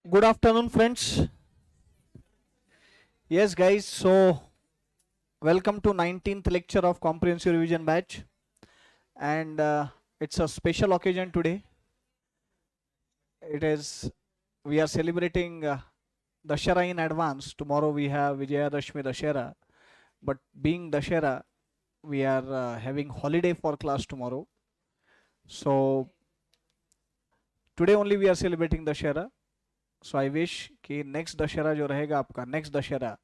Good afternoon, friends. Yes, guys. So, welcome to 19th lecture of Comprehensive Revision Batch, and it's a special occasion today. It is we are celebrating Dashera in advance. Tomorrow we have Vijayadashmi Dashera, but being Dashera, we are having holiday for class tomorrow. So today only we are celebrating Dashera. So I wish कि next Dashera जो रहेगा आपका next Dashera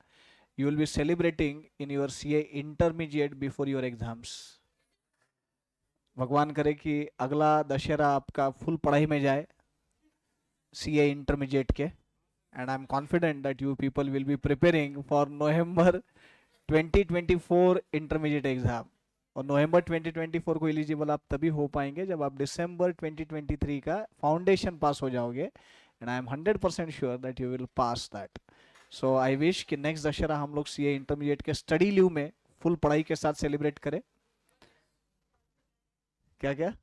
you will be celebrating in your CA intermediate before your exams. भगवान करे कि अगला दशहरा आपका full पढ़ाई में जाए CA intermediate के, and I'm confident that you people will be preparing for November 2024 intermediate exam. और नवंबर 2024 को एलिजिबल आप तभी हो पाएंगे जब आप दिसंबर 2023 का फाउंडेशन पास हो जाओगे, and I am 100% sure that you will pass that. So I wish कि नेक्स्ट दशहरा हम लोग सीए इंटरमीडिएट के स्टडी लीव में फुल पढ़ाई के साथ सेलिब्रेट करें. क्या क्या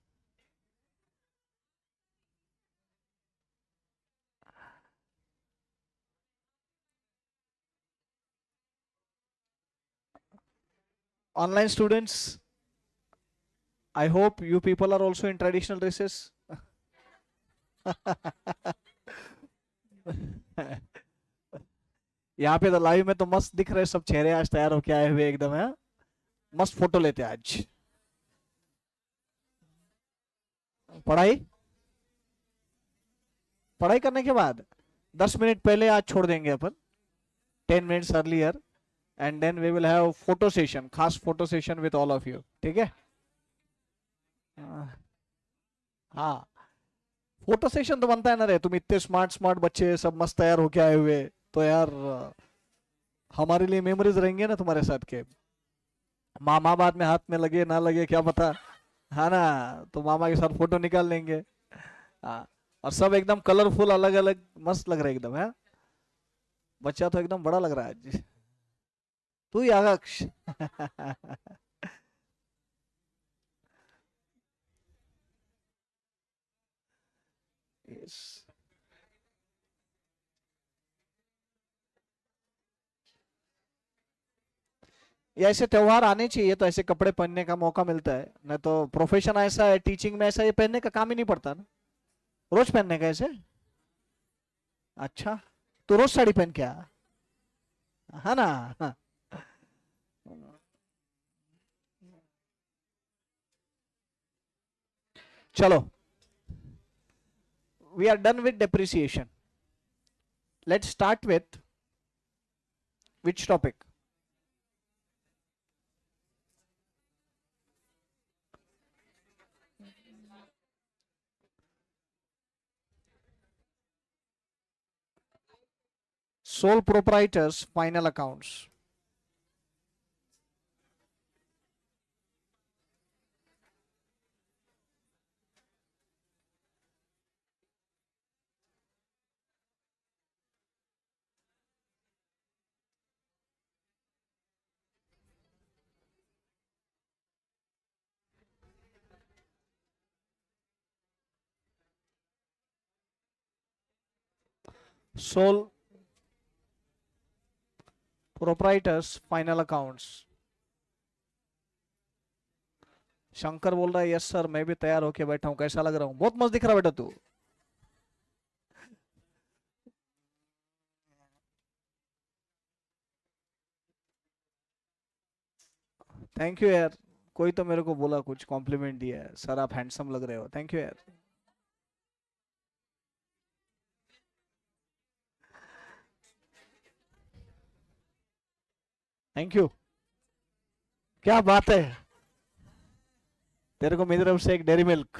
online students, I hope you people are also in traditional dresses. यहाँ पे तो लाइव में तो मस्त दिख रहे सब चेहरे आज तैयार होके आए हुए एकदम है. मस्त फोटो लेते हैं आज. पढ़ाई पढ़ाई करने के बाद 10 मिनट पहले आज छोड़ देंगे अपन, 10 minutes earlier, and then we will have photo session, खास photo session with all of you. ठीक है. हाँ, फोटो सेशन तो बनता है ना रे. तुम इतने स्मार्ट स्मार्ट बच्चे सब मस्त तैयार होके आए हुए, तो यार हमारे लिए मेमोरीज रहेंगे ना तुम्हारे साथ के. मामा बाद में हाथ में लगे ना लगे क्या पता, है ना. तो मामा के साथ फोटो निकाल लेंगे. हाँ, और सब एकदम कलरफुल अलग अलग मस्त लग रहा है एकदम है. बच्चा तो एकदम बड़ा लग रहा है आज. तू ही आगक्ष. yes. ये ऐसे त्योहार आने चाहिए तो ऐसे कपड़े पहनने का मौका मिलता है, नहीं तो प्रोफेशन ऐसा है टीचिंग में, ऐसा ये पहनने का काम ही नहीं पड़ता ना. रोज पहनने का ऐसे. अच्छा, तो रोज साड़ी पहन के आ, है ना. हाँ. चलो, we are done with depreciation. Let's start with which topic? Sole proprietors final accounts. Sole proprietors final accounts. Shankar बोल रहा है यस सर, मैं भी तैयार होके बैठा हूँ. कैसा लग रहा हूँ? बहुत मस्त दिख रहा बेटा तू. थैंक यू यार. कोई तो मेरे को बोला, कुछ कॉम्प्लीमेंट दिया है, सर आप हैंडसम लग रहे हो. थैंक यू यार. Thank you. क्या बात है. तेरे को मेरी तरफ से एक डेरी मिल्क.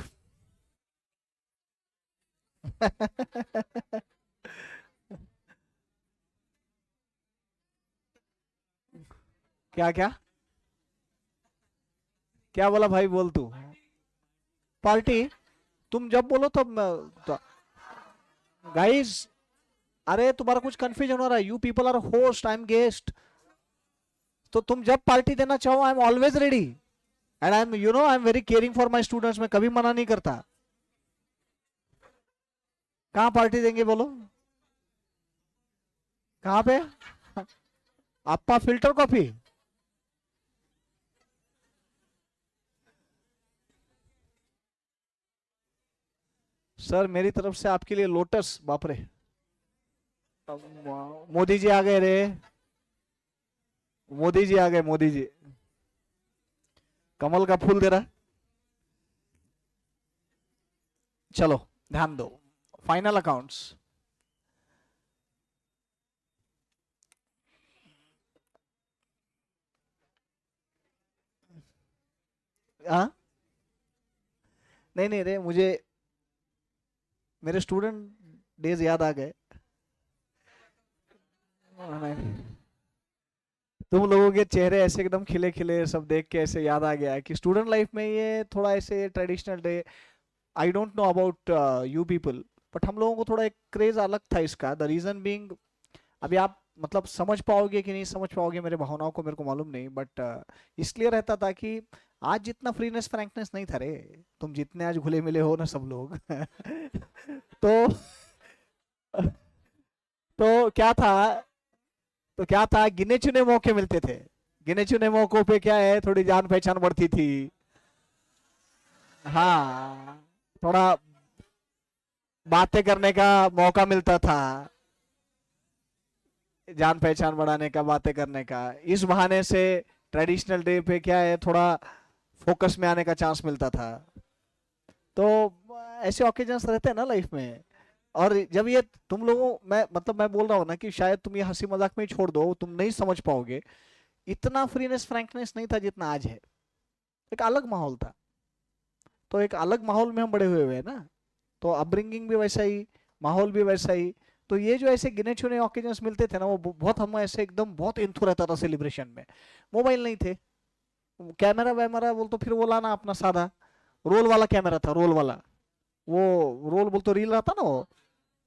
क्या क्या क्या बोला भाई, बोल तू. पार्टी तुम जब बोलो तो गाइस, अरे तुम्हारा कुछ कंफ्यूजन हो रहा है. You people are host, I am guest. तो तुम जब पार्टी देना चाहो, I am always ready, and I am I am very caring for my students. मैं कभी मना नहीं करता. कहाँ पार्टी देंगे बोलो. कहाँ पे? अप्पा फिल्टर कॉफी? सर मेरी तरफ से आपके लिए लोटस। बाप रे, मोदी जी आ गए रे। मोदी जी आ गए, मोदी जी। कमल का फूल दे रहा है। चलो ध्यान दो, फाइनल अकाउंट्स। हाँ, नहीं नहीं रे, मुझे मेरे स्टूडेंट डेज याद आ गए। नहीं, तुम लोगों के चेहरे ऐसे एकदम खिले खिले सब देख के ऐसे याद आ गया कि स्टूडेंट लाइफ में ये थोड़ा ऐसे traditional day. I don't know about you people, but हम लोगों को थोड़ा एक क्रेज अलग था इसका। द रीजन बीइंग, अभी आप मतलब समझ पाओगे कि नहीं समझ पाओगे मेरे भावनाओं को मेरे को मालूम नहीं, बट इसलिए रहता था कि आज जितना फ्रीनेस फ्रैंकनेस नहीं था रे। तुम जितने आज घुले मिले हो ना सब लोग तो तो क्या था, तो क्या था, गिने चुने मौके मिलते थे। गिने चुने मौकों पे क्या है, थोड़ी जान पहचान बढ़ती थी। हाँ, थोड़ा बातें करने का मौका मिलता था, जान पहचान बढ़ाने का, बातें करने का। इस बहाने से ट्रेडिशनल डे पे क्या है, थोड़ा फोकस में आने का चांस मिलता था। तो ऐसे ओकेजन्स रहते हैं ना लाइफ में। और जब ये तुम लोगों, मैं मतलब मैं बोल रहा हूँ ना कि शायद तुम ये हंसी मजाक में ही छोड़ दो, तुम नहीं समझ पाओगे। इतना फ्रीनेस फ्रैंकनेस नहीं था जितना आज है। एक अलग माहौल था। तो एक अलग माहौल में हम बड़े हुए हैं ना, तो अपब्रिंगिंग भी वैसा ही, माहौल भी वैसा ही। तो ये जो ऐसे गिने चुने ऑकेजन्स मिलते थे ना, वो बहुत हम ऐसे एकदम बहुत इंथु रहता था सेलिब्रेशन में। मोबाइल नहीं थे, कैमरा वैमरा बोल तो फिर वो लाना अपना सादा रोल वाला कैमरा था, रोल वाला। वो रोल बोल तो रील रहता ना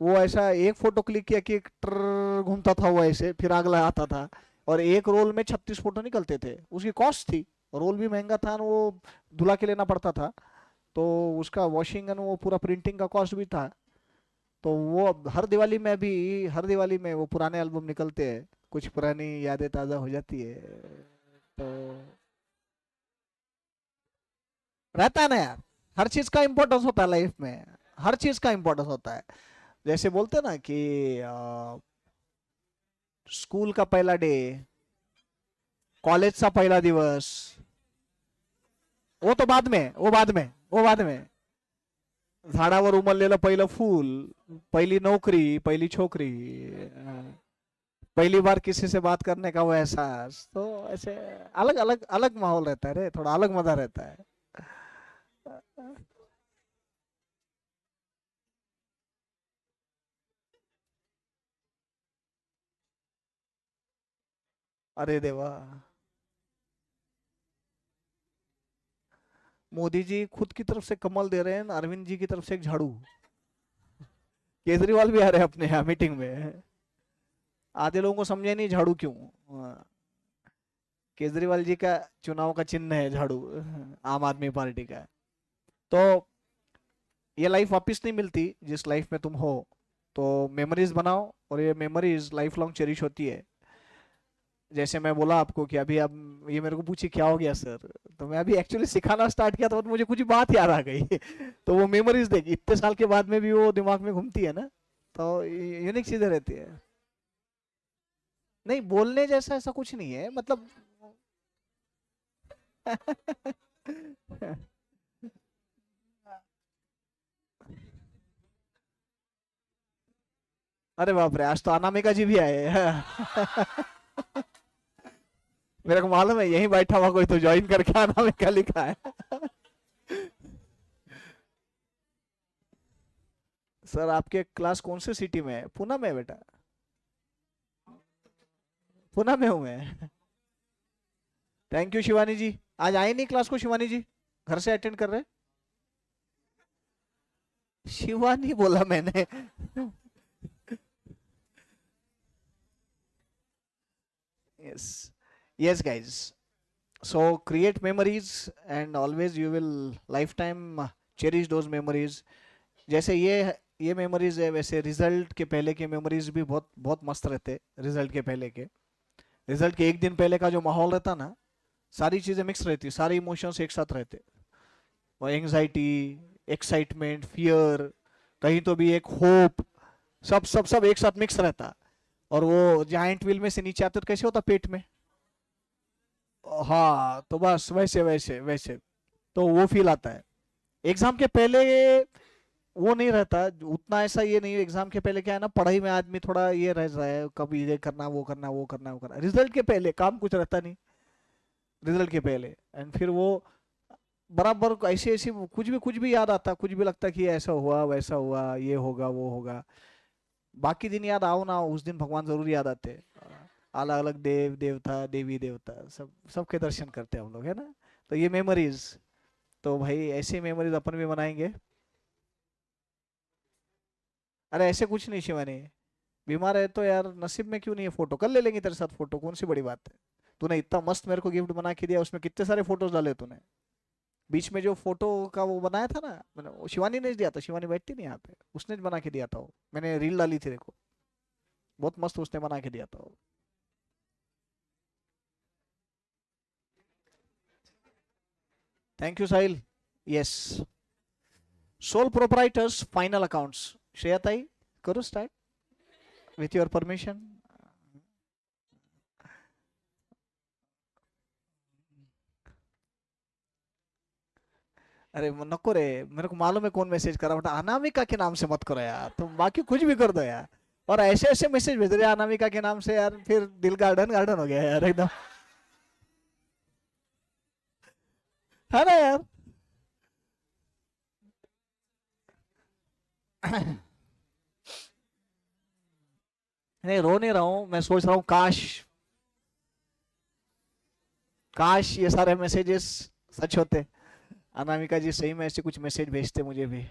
वो ऐसा एक फोटो क्लिक किया कि एक ट्र घूमता था वो ऐसे, फिर अगला आता था। और एक रोल में 36 फोटो निकलते थे, उसकी कॉस्ट थी। रोल भी महंगा था और वो धुला के लेना पड़ता था। तो उसका वॉशिंग एंड वो पूरा प्रिंटिंग का कॉस्ट भी था। तो वो अब हर दिवाली में भी, हर दिवाली में वो पुराने एल्बम निकलते हैं, कुछ पुरानी यादें ताज़ा हो जाती है। तो रहता है ना यार, हर चीज का इम्पोर्टेंस होता है लाइफ में। हर चीज का इम्पोर्टेंस होता है। जैसे बोलते हैं ना कि स्कूल का पहला डे, कॉलेजचा पहिला दिवस, वो तो बाद में, वो बाद में, वो बाद में। झाडावर उमललेलं पहिलं फूल, पहिली नौकरी, पहिली छोकरी, पहली बार किसी से बात करने का वो एहसास। तो ऐसे अलग अलग अलग माहौल रहता है रे, थोड़ा अलग मजा रहता है। अरे देवा, मोदी जी खुद की तरफ से कमल दे रहे हैं, अरविंद जी की तरफ से एक झाड़ू। केजरीवाल भी आ रहे हैं अपने यहाँ मीटिंग में। आधे लोगों को समझे नहीं झाड़ू क्यों। हाँ, केजरीवाल जी का चुनाव का चिन्ह है झाड़ू, आम आदमी पार्टी का। तो ये लाइफ वापस नहीं मिलती जिस लाइफ में तुम हो। तो मेमोरीज बनाओ, और ये मेमोरीज लाइफ लॉन्ग चेरिश होती है। जैसे मैं बोला आपको कि अभी अब ये मेरे को पूछी क्या हो गया सर, तो मैं अभी एक्चुअली सिखाना स्टार्ट किया था, तो मुझे कुछ बात याद आ गई तो वो मेमोरीज देखी इतने साल के बाद में भी वो दिमाग में घूमती है ना। तो यूनिक चीजें रहती है। नहीं, बोलने जैसा ऐसा कुछ नहीं है मतलब अरे बाप रे, आज तो अनामिका जी भी आए हैं। मेरे को मालूम है यहीं बैठा हुआ कोई तो ज्वाइन करके अनामिका लिखा है। सर आपके क्लास कौन सी सिटी में है? पुणे में है बेटा? पुणे में हूँ मैं। थैंक यू शिवानी जी। आज आए नहीं क्लास को शिवानी जी? घर से अटेंड कर रहे? शिवानी बोला मैंने। Yes, yes guys. So create memories and always you will lifetime cherish those memories. जैसे ये ये मेमोरीज है। वैसे रिजल्ट के पहले के मेमोरीज भी बहुत बहुत मस्त रहते। रिजल्ट के पहले के, रिजल्ट के एक दिन पहले का जो माहौल रहता ना, सारी चीजें मिक्स रहती, सारे इमोशंस एक साथ रहते। वो एंजाइटी, एक्साइटमेंट, फियर, कहीं तो भी एक होप, सब सब सब एक साथ मिक्स रहता। और वो जाइंट व्हील में से नीचे आते तो कैसे होता पेट में। हाँ, तो बस वैसे वैसे वैसे, तो वो फील आता है। एग्जाम के पहले वो नहीं रहता उतना, ऐसा ये नहीं। एग्जाम के पहले क्या है ना, पढ़ाई में आदमी थोड़ा ये रह रहा है, कब ये करना वो करना वो करना वो करना। रिजल्ट के पहले काम कुछ रहता नहीं, रिजल्ट के पहले। एंड फिर वो बराबर ऐसे ऐसे कुछ भी याद आता, कुछ भी लगता कि ऐसा हुआ वैसा हुआ, ये होगा वो होगा। बाकी दिन याद आओ ना आओ, उस दिन भगवान जरूर याद आते। अलग अलग देव देवता, देवी देवता, सब सबके दर्शन करते हैं हम लोग, है ना। तो ये मेमोरीज, तो भाई ऐसी मेमोरीज अपन भी बनाएंगे। अरे ऐसे कुछ नहीं शिवानी, बीमार है तो यार नसीब में क्यों नहीं है, फोटो कल ले लेंगे तेरे साथ, फोटो कौन सी बड़ी बात है। तूने इतना मस्त मेरे को गिफ्ट बना के दिया, उसमें कितने सारे फोटोज डाले तूने। बीच में जो फोटो का वो बनाया था ना, मैंने वो शिवानी ने दिया था, शिवानी बैठती नहीं यहाँ पे, उसने बना के दिया था वो, मैंने रील डाली थी देखो, बहुत मस्त उसने बना के दिया था वो। Thank you Sahil. Yes, sole proprietors final accounts. Shreya ताई, करो स्टार्ट विथ योर परमिशन। अरे नको रे, मेरे को मालूम है कौन मैसेज करा, बट अनामिका के नाम से मत करो यार, तुम बाकी कुछ भी कर दो यार। और ऐसे ऐसे मैसेज भेज रहे हैं अनामिका के नाम से यार, फिर दिल गार्डन गार्डन हो गया यार एकदम, है ना यार। नहीं रो नहीं रहा हूँ, मैं सोच रहा हूँ काश, काश ये सारे मैसेजेस सच होते, अनामिका जी सही में ऐसे कुछ मैसेज भेजते मुझे भी।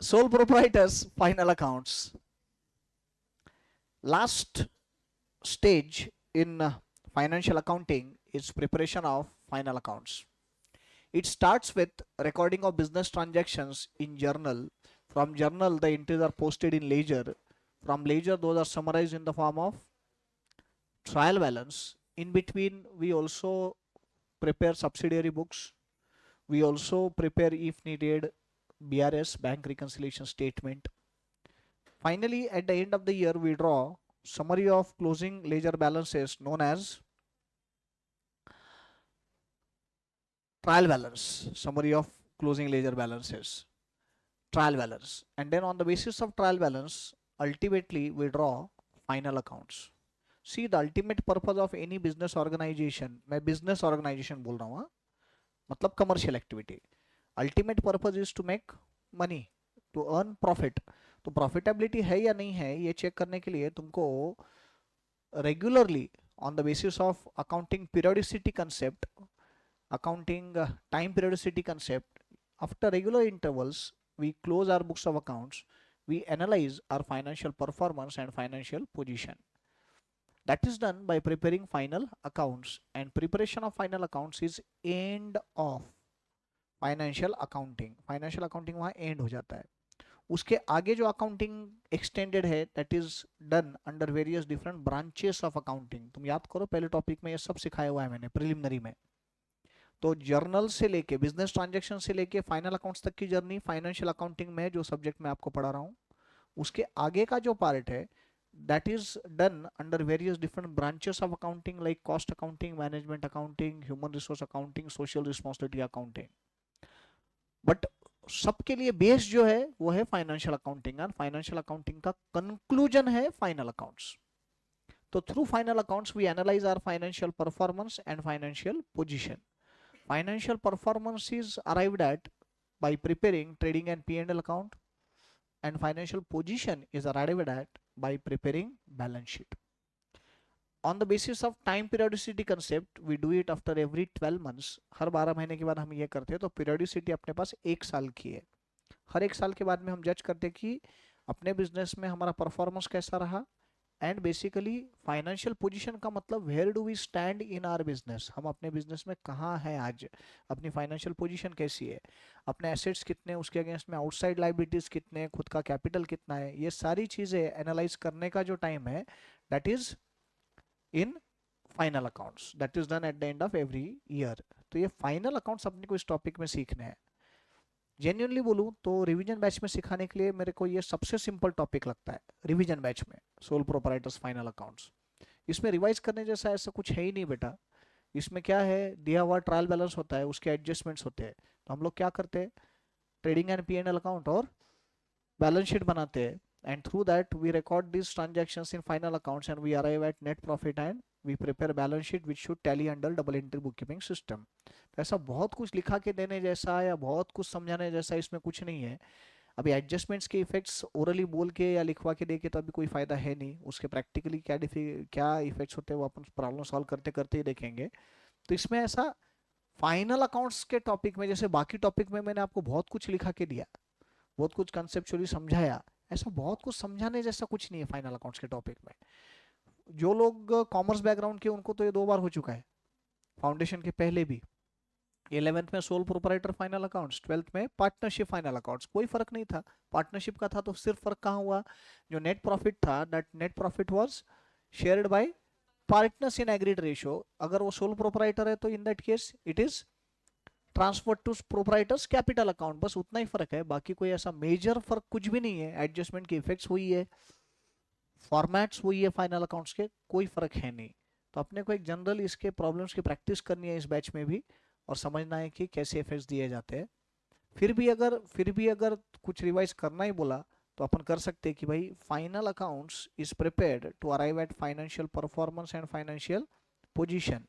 Sole proprietors final accounts, last stage in financial accounting is preparation of final accounts. It starts with recording of business transactions in journal. From journal, the entries are posted in ledger. From ledger, those are summarized in the form of trial balance. In between, we also prepare subsidiary books. We also prepare, if needed, BRS, bank reconciliation statement. Finally, at the end of the year, we draw summary of closing ledger balances known as trial balance. Summary of closing ledger balances, trial balance. And then on the basis of trial balance, ultimately we draw final accounts. See, the ultimate purpose of any business organization, मैं business organization बोल रहा हूँ हाँ, मतलब commercial activity, ultimate purpose is to make money, to earn profit. तो profitability है या नहीं है ये चेक करने के लिए तुमको regularly on the basis of accounting periodicity concept, accounting time periodicity concept, after regular intervals we close our books of accounts, we analyze our financial performance and financial position. That is done by preparing final accounts, and preparation of final accounts is end of financial accounting. Financial accounting वहाँ end हो जाता है। उसके आगे जो accounting extended है that is done under various different branches of accounting. तुम याद करो पहले टॉपिक में ये सब सिखाया हुआ है मैंने प्रिलिमिनरी में। तो जर्नल से लेके बिजनेस ट्रांजैक्शन से लेके फाइनल अकाउंट्स तक की जर्नी फाइनेंशियल अकाउंटिंग में जो सब्जेक्ट मैं आपको पढ़ा रहा हूँ, उसके आगे का जो पार्ट है that is done under various different branches of accounting like cost accounting, management accounting, human resource accounting, social responsibility accounting. But सबके लिए बेस जो है वो है फाइनेंशियल अकाउंटिंग, और फाइनेंशियल अकाउंटिंग का कंक्लूजन है फाइनल अकाउंट्स। तो through final accounts we analyse our financial performance and financial position. Financial performance is arrived at by preparing trading and P&L account, and financial position is arrived at by preparing balance sheet. On the basis of time periodicity concept, we do it after every 12 months. हर 12 महीने के बाद हम ये करते हैं, तो periodicity अपने पास एक साल की है। हर एक साल के बाद में हम जज करते हैं कि अपने बिजनेस में हमारा परफॉर्मेंस कैसा रहा, एंड बेसिकली फाइनेंशियल पोजीशन का मतलब where do we stand in our business, हम अपने बिजनेस में कहाँ हैं आज, अपनी फाइनेंशियल पोजीशन कैसी है, अपने एसेट्स कितने हैं, उसके अगेंस्ट में आउटसाइड लाइबिलिटीज कितने हैं, खुद का कैपिटल कितना है, ये सारी चीज़ें एनालाइज करने का जो टाइम है that is in final accounts, that is done at the end of every year. तो ये फाइनल अकाउंट्स अपने को इस टॉपिक में सीखने हैं। जेन्युइनली बोलूँ तो रिवीजन बैच में सिखाने के लिए मेरे को ये सबसे सिंपल टॉपिक लगता है, रिवीजन बैच में सोल प्रोपराइटर्स फाइनल अकाउंट्स। इसमें रिवाइज करने जैसा ऐसा कुछ है ही नहीं बेटा। इसमें क्या है, दिया हुआ ट्रायल बैलेंस होता है, उसके एडजस्टमेंट्स होते हैं। तो हम लोग क्या करते हैं, trading and P and L account और बैलेंस शीट बनाते हैं, and through that we record this transactions in final accounts and we arrive at net profit and we prepare balance sheet which should tally under double entry book keeping system. ऐसा बहुत कुछ लिखा के देने जैसा या बहुत कुछ समझाने जैसा इसमें कुछ नहीं है। अभी एडजस्टमेंट्स के इफेक्ट्स ओरली बोल के या लिखवा के दे के तो अभी कोई फायदा है नहीं, उसके प्रैक्टिकली क्या इफेक्ट्स होते हैं वो अपन प्रॉब्लम सॉल्व करते करते ही देखेंगे। तो इसमें ऐसा फाइनल अकाउंट्स के टॉपिक में जैसे बाकी टॉपिक में मैंने आपको बहुत कुछ लिखा के दिया, बहुत कुछ कंसेप्चुअली समझाया, ऐसा बहुत कुछ समझाने जैसा कुछ नहीं है फाइनल अकाउंट्स के टॉपिक में। जो लोग कॉमर्स बैकग्राउंड के उनको तो ये 2 बार हो चुका है, फाउंडेशन के पहले भी। 11th में sole proprietor final accounts, 12th में पार्टनरशिप फाइनल अकाउंट्स, कोई फर्क नहीं था। पार्टनरशिप का था तो सिर्फ फर्क कहाँ हुआ, जो नेट प्रॉफिट था that net profit was shared by partners in agreed ratio. अगर वो सोल प्रोपराइटर है तो in that case it is transfer to proprietors capital account, बस उतना ही फर्क है, बाकी कोई ऐसा मेजर फर्क कुछ भी नहीं है। एडजस्टमेंट के इफेक्ट्स हुई है, फॉर्मेट्स हुई है फाइनल अकाउंट्स के, कोई फर्क है नहीं। तो अपने को एक जनरल इसके प्रॉब्लम्स की प्रैक्टिस करनी है इस बैच में भी, और समझना है कि कैसे इफेक्ट्स दिए जाते हैं। फिर भी अगर कुछ रिवाइज करना ही बोला तो अपन कर सकते हैं कि भाई final accounts is prepared to arrive at financial performance and financial position.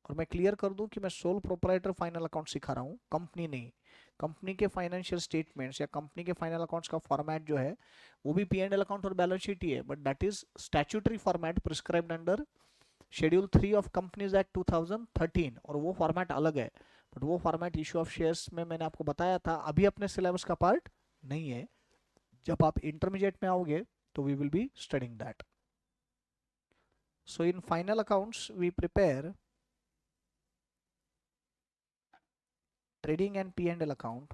और मैं क्लियर कर दूं कि मैं सोल प्रोपराइटर फाइनल अकाउंट सिखा रहा हूँ, कंपनी नहीं। कंपनी के फाइनेंशियल स्टेटमेंट्स या कंपनी के फाइनल अकाउंट्स का फॉर्मेट जो है वो भी पी एंड एल अकाउंट और बैलेंस शीट ही है, but that is statutory format prescribed under schedule 3 of companies act 2013, और वो फॉर्मेट अलग है। बट वो फॉर्मेट इशू ऑफ शेयर्स में मैंने आपको बताया था अभी अपने सिलेबस का पार्ट नहीं है। जब आप इंटरमीडिएट में आओगे तो we will be studying that. So in final accounts we prepare trading and P&L account,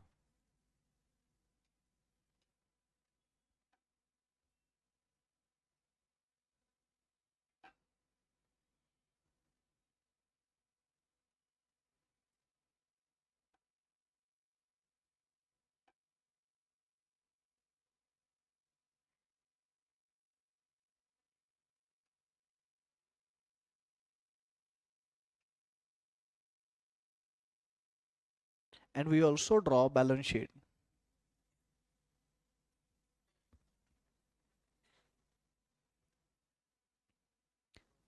and we also draw balance sheet.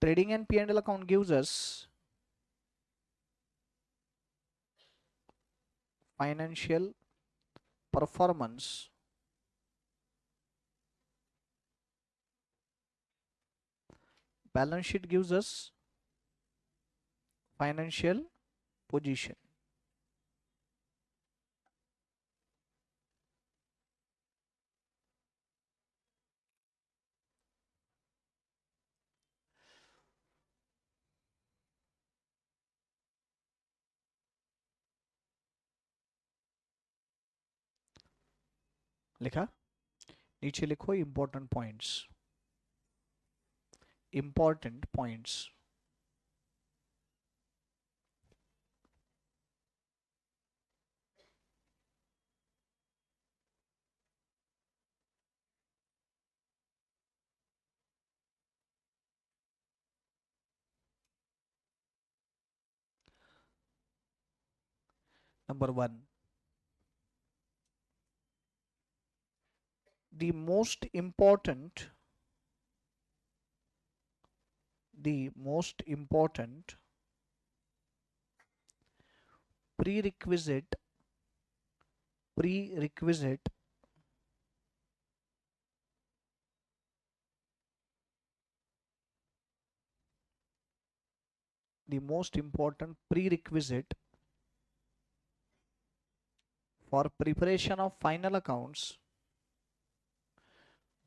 Trading and P&L account gives us financial performance, balance sheet gives us financial position. लिखा, नीचे लिखो important points, important points. Number 1, the most important prerequisite prerequisite the most important prerequisite for preparation of final accounts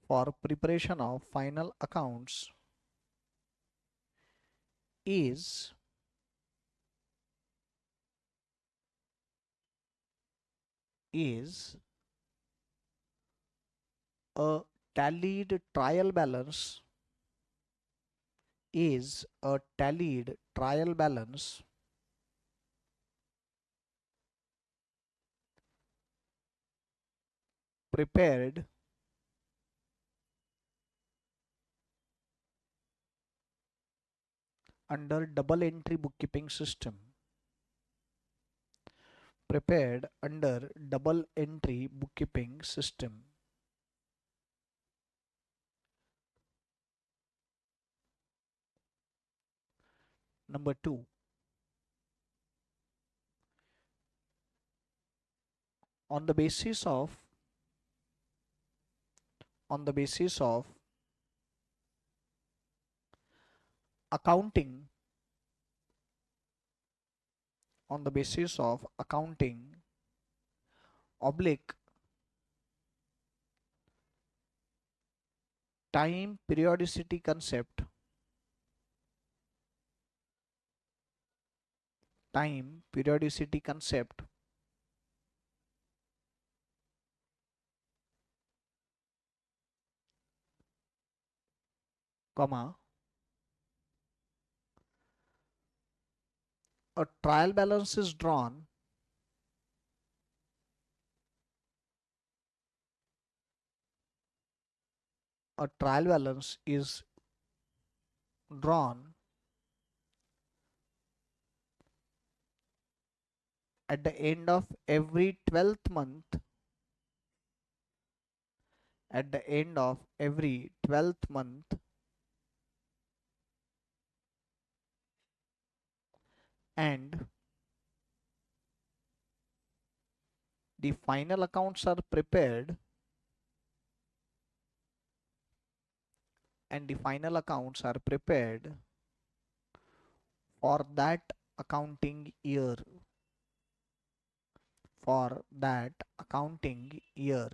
for preparation of final accounts is is a tallied trial balance is a tallied trial balance prepared under double entry bookkeeping system, prepared under double entry bookkeeping system. Number 2, on the basis of on the basis of accounting on the basis of accounting oblique time periodicity concept, time periodicity concept, comma, a trial balance is drawn a trial balance is drawn at the end of every 12th month, at the end of every 12th month, and the final accounts are prepared and the final accounts are prepared for that accounting year, for that accounting year,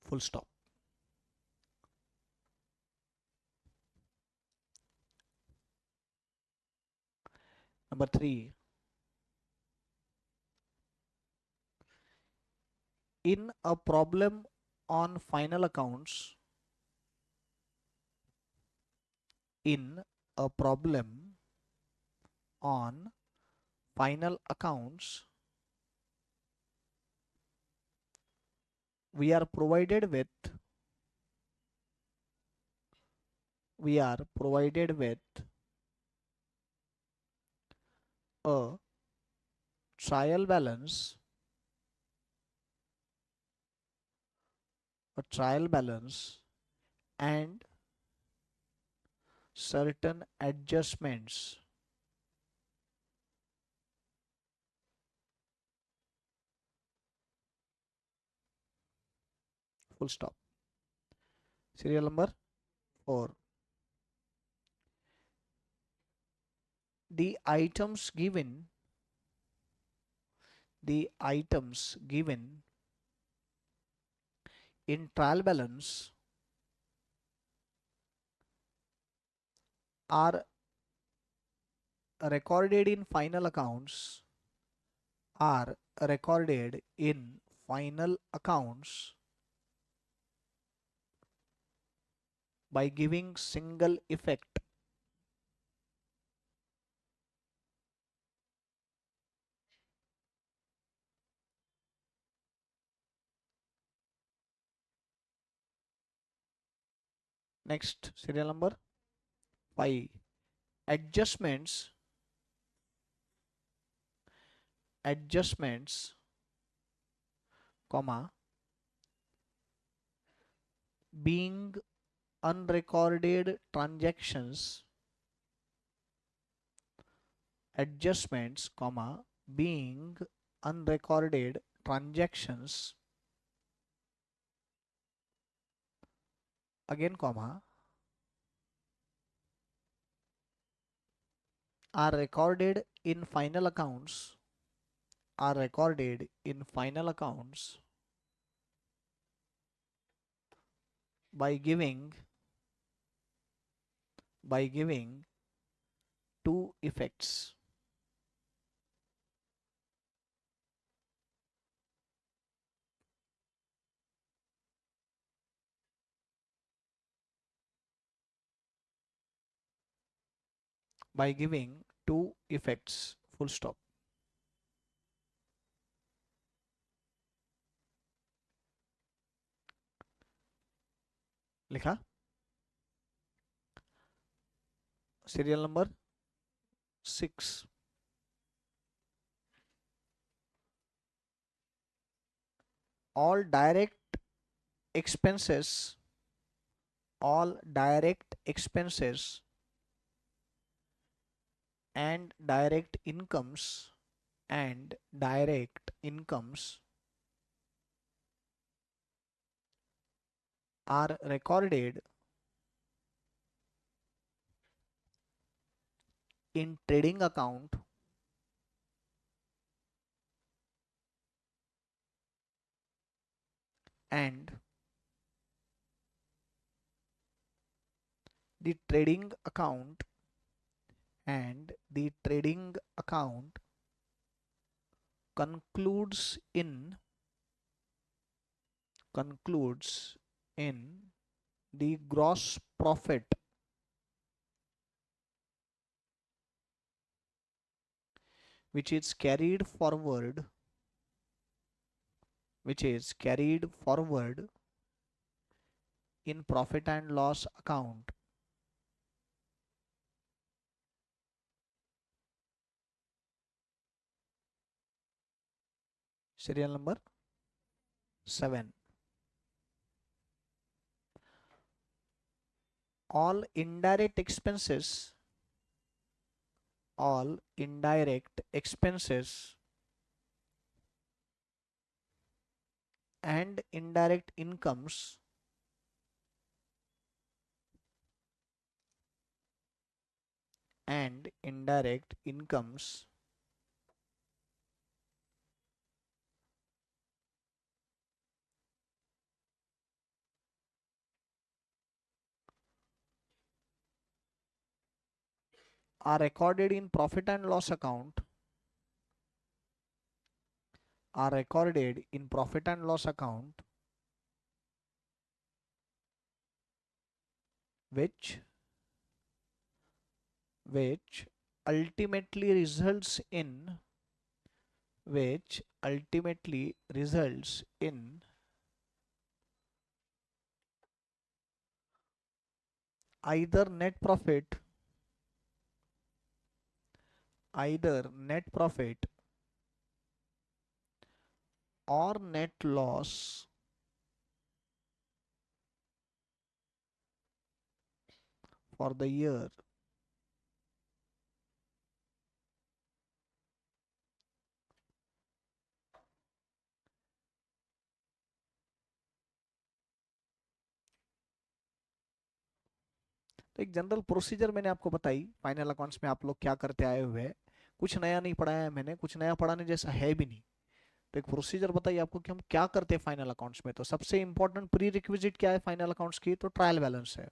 full stop. Number 3, in a problem on final accounts, in a problem on final accounts, we are provided with we are provided with a trial balance, a trial balance and certain adjustments. Full stop. Serial number 4. The items given, the items given in trial balance are recorded in final accounts, are recorded in final accounts by giving single effect. Next, serial number 5. Adjustments, adjustments, comma, being unrecorded transactions, adjustments, comma, being unrecorded transactions, again comma, are recorded in final accounts, are recorded in final accounts by giving two effects. By giving two effects, full stop. लिखा? Serial number 6. All direct expenses, all direct expenses and direct incomes are recorded in trading account and the trading account concludes in the gross profit which is carried forward in profit and loss account. Serial number 7. All indirect expenses and indirect incomes are recorded in profit and loss account which ultimately results in either net profit or net loss for the year. तो एक general procedure मैंने आपको बताई final accounts में आप लोग क्या करते आए हुए हैं। कुछ नया नहीं पढ़ाया है मैंने, कुछ नया पढ़ाने जैसा है भी नहीं। तो एक प्रोसीजर बताइए आपको कि हम क्या करते हैं फाइनल अकाउंट्स में। तो सबसे इंपॉर्टेंट प्री रिक्विजिट क्या है फाइनल अकाउंट्स की? तो ट्रायल बैलेंस है।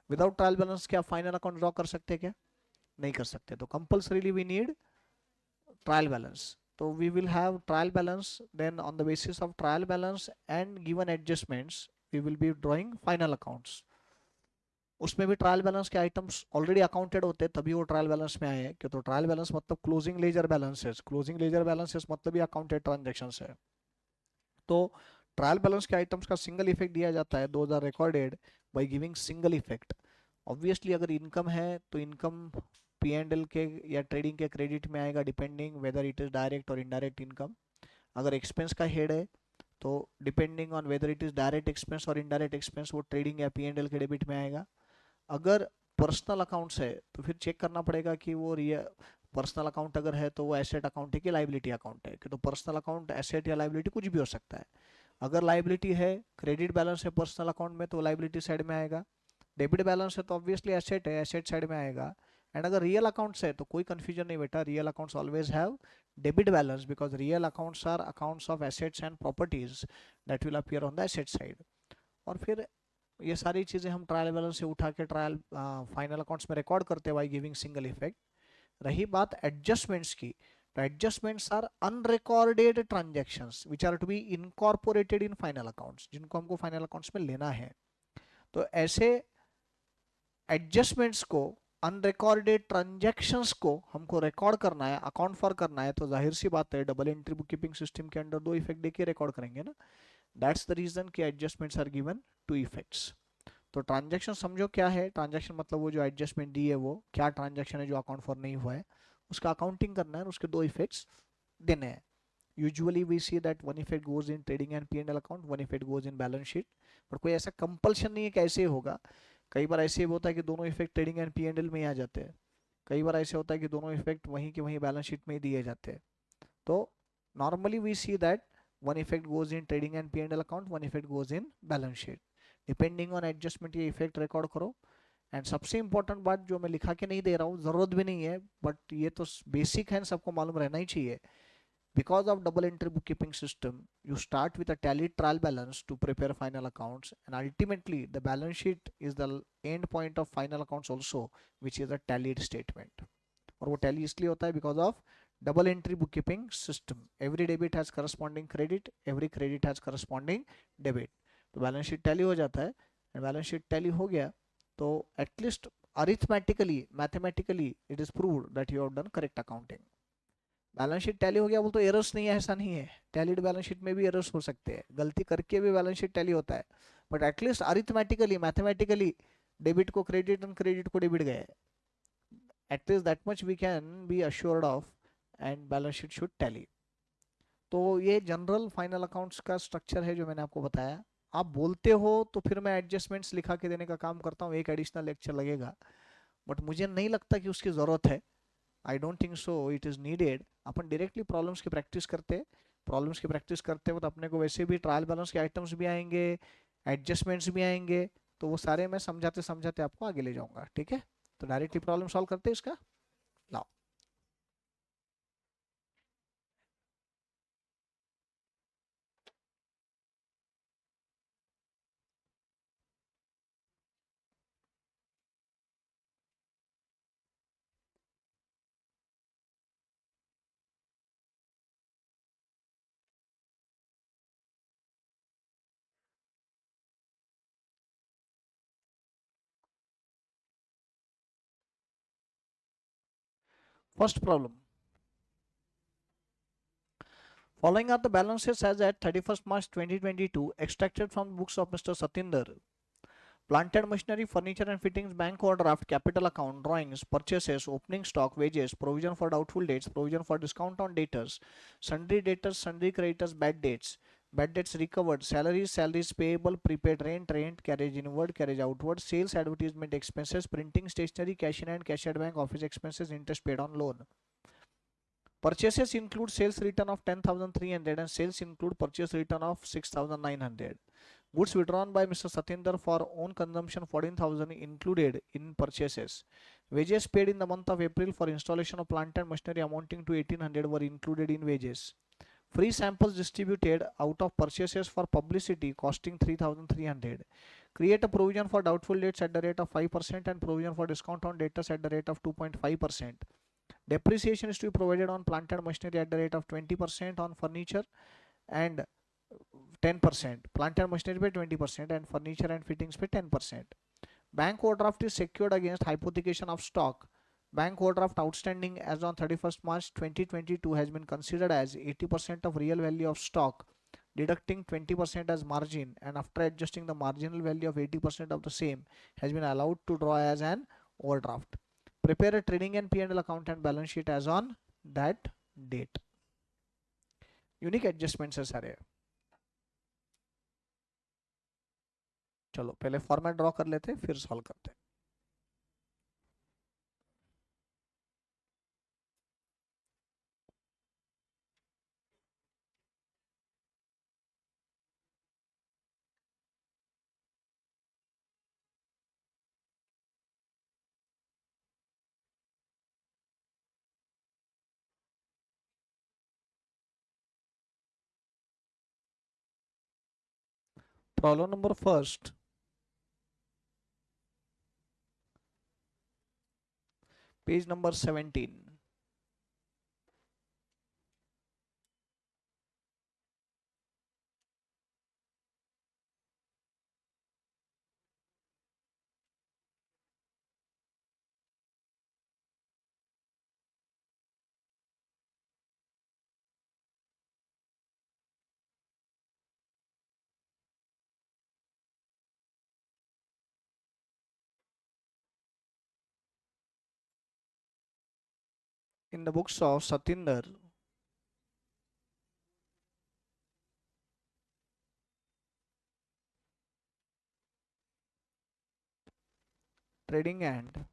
विदाउट ट्रायल बैलेंस क्या फाइनल अकाउंट ड्रॉ कर सकते हैं क्या? नहीं कर सकते। तो compulsorily we need trial balance. So we will have trial balance, then on the basis of trial balance and given adjustments we will be drawing final accounts. उसमें भी ट्रायल बैलेंस के आइटम्स ऑलरेडी अकाउंटेड होते हैं तभी वो trial balance में आए हैं। क्यों? तो ट्रायल बैलेंस मतलब क्लोजिंग लेजर बैलेंसेस मतलब ये अकाउंटेड ट्रांजेक्शन्स है। तो ट्रायल बैलेंस के आइटम्स का सिंगल इफेक्ट दिया जाता है, those are recorded by giving single effect. Obviously अगर इनकम है तो इनकम पी एंड एल के या ट्रेडिंग के क्रेडिट में आएगा depending whether it is direct और इनडायरेक्ट इनकम। अगर एक्सपेंस का हेड है तो depending on whether it is direct expense और इनडायरेक्ट एक्सपेंस वो ट्रेडिंग या पी एंड एल के डेबिट में आएगा। अगर पर्सनल अकाउंट्स है तो फिर चेक करना पड़ेगा कि वो पर्सनल अकाउंट अगर है तो वो एसेट अकाउंट है कि लाइबिलिटी अकाउंट है। तो पर्सनल अकाउंट एसेट या लाइबिलिटी कुछ भी हो सकता है। अगर लाइबिलिटी है, क्रेडिट बैलेंस है पर्सनल अकाउंट में तो लाइबिलिटी साइड में आएगा। डेबिट बैलेंस है तो ऑब्वियसली एसेट है, एसेट साइड में आएगा। एंड अगर रियल अकाउंट्स है तो कोई कंफ्यूजन नहीं बेटा, real accounts always have debit balance because real accounts are accounts of assets and properties that will appear on the asset side. और फिर ये सारी चीज़ें हम ट्रायल बैलेंस से उठा के ट्रायल फाइनल अकाउंट्स में रिकॉर्ड करते हैं बाई गिविंग सिंगल इफेक्ट। रही बात एडजस्टमेंट्स की, तो adjustments are unrecorded transactions which are to be incorporated in final accounts, जिनको हमको फाइनल अकाउंट्स में लेना है। तो ऐसे एडजस्टमेंट्स को, अनरिकॉर्डेड ट्रांजैक्शंस को हमको रिकॉर्ड करना है, अकाउंट फॉर करना है, तो जाहिर सी बात है double entry book keeping system के अंडर दो इफेक्ट देके रिकॉर्ड करेंगे ना। दैट्स द रीजन कि adjustments are given to effects. तो ट्रांजैक्शन समझो क्या है, ट्रांजैक्शन मतलब वो जो एडजस्टमेंट दी है वो क्या ट्रांजैक्शन है जो अकाउंट फॉर नहीं हुआ है, उसका अकाउंटिंग करना है, उसके दो इफेक्ट्स देने हैं। Usually we see that one effect goes in trading and P&L account, one effect goes in balance sheet. पर कोई ऐसा कंपल्शन नहीं है कैसे होगा। कई बार ऐसे होता है कि दोनों इफेक्ट ट्रेडिंग एंड P&L में ही आ जाते हैं, कई बार ऐसे होता है कि दोनों इफेक्ट वहीं के वहीं बैलेंस शीट में ही दिए जाते हैं। तो normally we see that one effect goes in trading and P&L account, one effect goes in balance sheet. Depending on adjustment ये इफेक्ट रिकॉर्ड करो। एंड सबसे इंपॉर्टेंट बात जो मैं लिखा के नहीं दे रहा हूँ, जरूरत भी नहीं है, बट ये तो बेसिक है, सबको मालूम रहना ही चाहिए। Because of double entry bookkeeping system, you start with a tallied trial balance to prepare final accounts, and ultimately the balance sheet is the end point of final accounts also, which is a tallied statement. और वो tally इसलिए होता है because of double entry bookkeeping system. Every debit has corresponding credit, every credit has corresponding debit. तो balance sheet tally हो जाता है, and balance sheet tally हो गया तो at least arithmetically, mathematically it is proved that you have done correct accounting. Balance sheet tally हो गया बोल तो एरर्स नहीं है, ऐसा नहीं है। टैलीड बैलेंस शीट में भी एरर्स हो सकते हैं, गलती करके भी बैलेंस शीट टैली होता है, but at least arithmetically, mathematically debit को क्रेडिट और क्रेडिट को डेबिट गए, at least that much we can be assured of, and balance sheet should tally. तो ये जनरल फाइनल अकाउंट्स का स्ट्रक्चर है जो मैंने आपको बताया। आप बोलते हो तो फिर मैं एडजस्टमेंट्स लिखा के देने का काम करता हूँ, एक एडिशनल लेक्चर लगेगा, बट मुझे नहीं लगता कि उसकी ज़रूरत है। I don't think so it is needed. Upon directly problems की प्रैक्टिस करते, प्रॉब्लम्स की प्रैक्टिस करते वक्त अपने को वैसे भी ट्रायल बैलेंस के आइटम्स भी आएंगे, एडजस्टमेंट्स भी आएंगे, तो वो सारे मैं समझाते समझाते आपको आगे ले जाऊंगा, ठीक है। तो डायरेक्टली प्रॉब्लम सॉल्व करते हैं इसका। लाओ। First problem, following are the balances as at 31st March 2022 extracted from the books of Mr. Satinder. Planted machinery, furniture and fittings, bank overdraft, capital account, drawings, purchases, opening stock, wages, provision for doubtful dates, provision for discount on debtors, sundry creditors, bad debts recovered, salaries payable, prepaid rent, carriage inward, carriage outward, sales, advertisement expenses, printing, stationery, cash in hand, cash at bank, office expenses, interest paid on loan. Purchases include sales return of 10,300 and sales include purchase return of 6,900. Goods withdrawn by Mr. Satinder for own consumption 14,000 included in purchases. Wages paid in the month of April for installation of plant and machinery amounting to 1,800 were included in wages. Free samples distributed out of purchases for publicity costing 3,300. Create a provision for doubtful debts at the rate of 5% and provision for discount on debtors at the rate of 2.5%. Depreciation is to be provided on plant and machinery at the rate of 20%, on furniture and 10%, plant and machinery by 20% and furniture and fittings by 10%. Bank overdraft is secured against hypothecation of stock. Bank overdraft outstanding as on 31st March 2022 has been considered as 80% of real value of stock, deducting 20% as margin, and after adjusting the marginal value of 80% of the same has been allowed to draw as an overdraft. Prepare a trading and P&L account and balance sheet as on that date. Unique adjustments है सारे। चलो पहले format draw कर लेते फिर solve करते। Problem number first, Page number 17. In the books of Satinder, trading and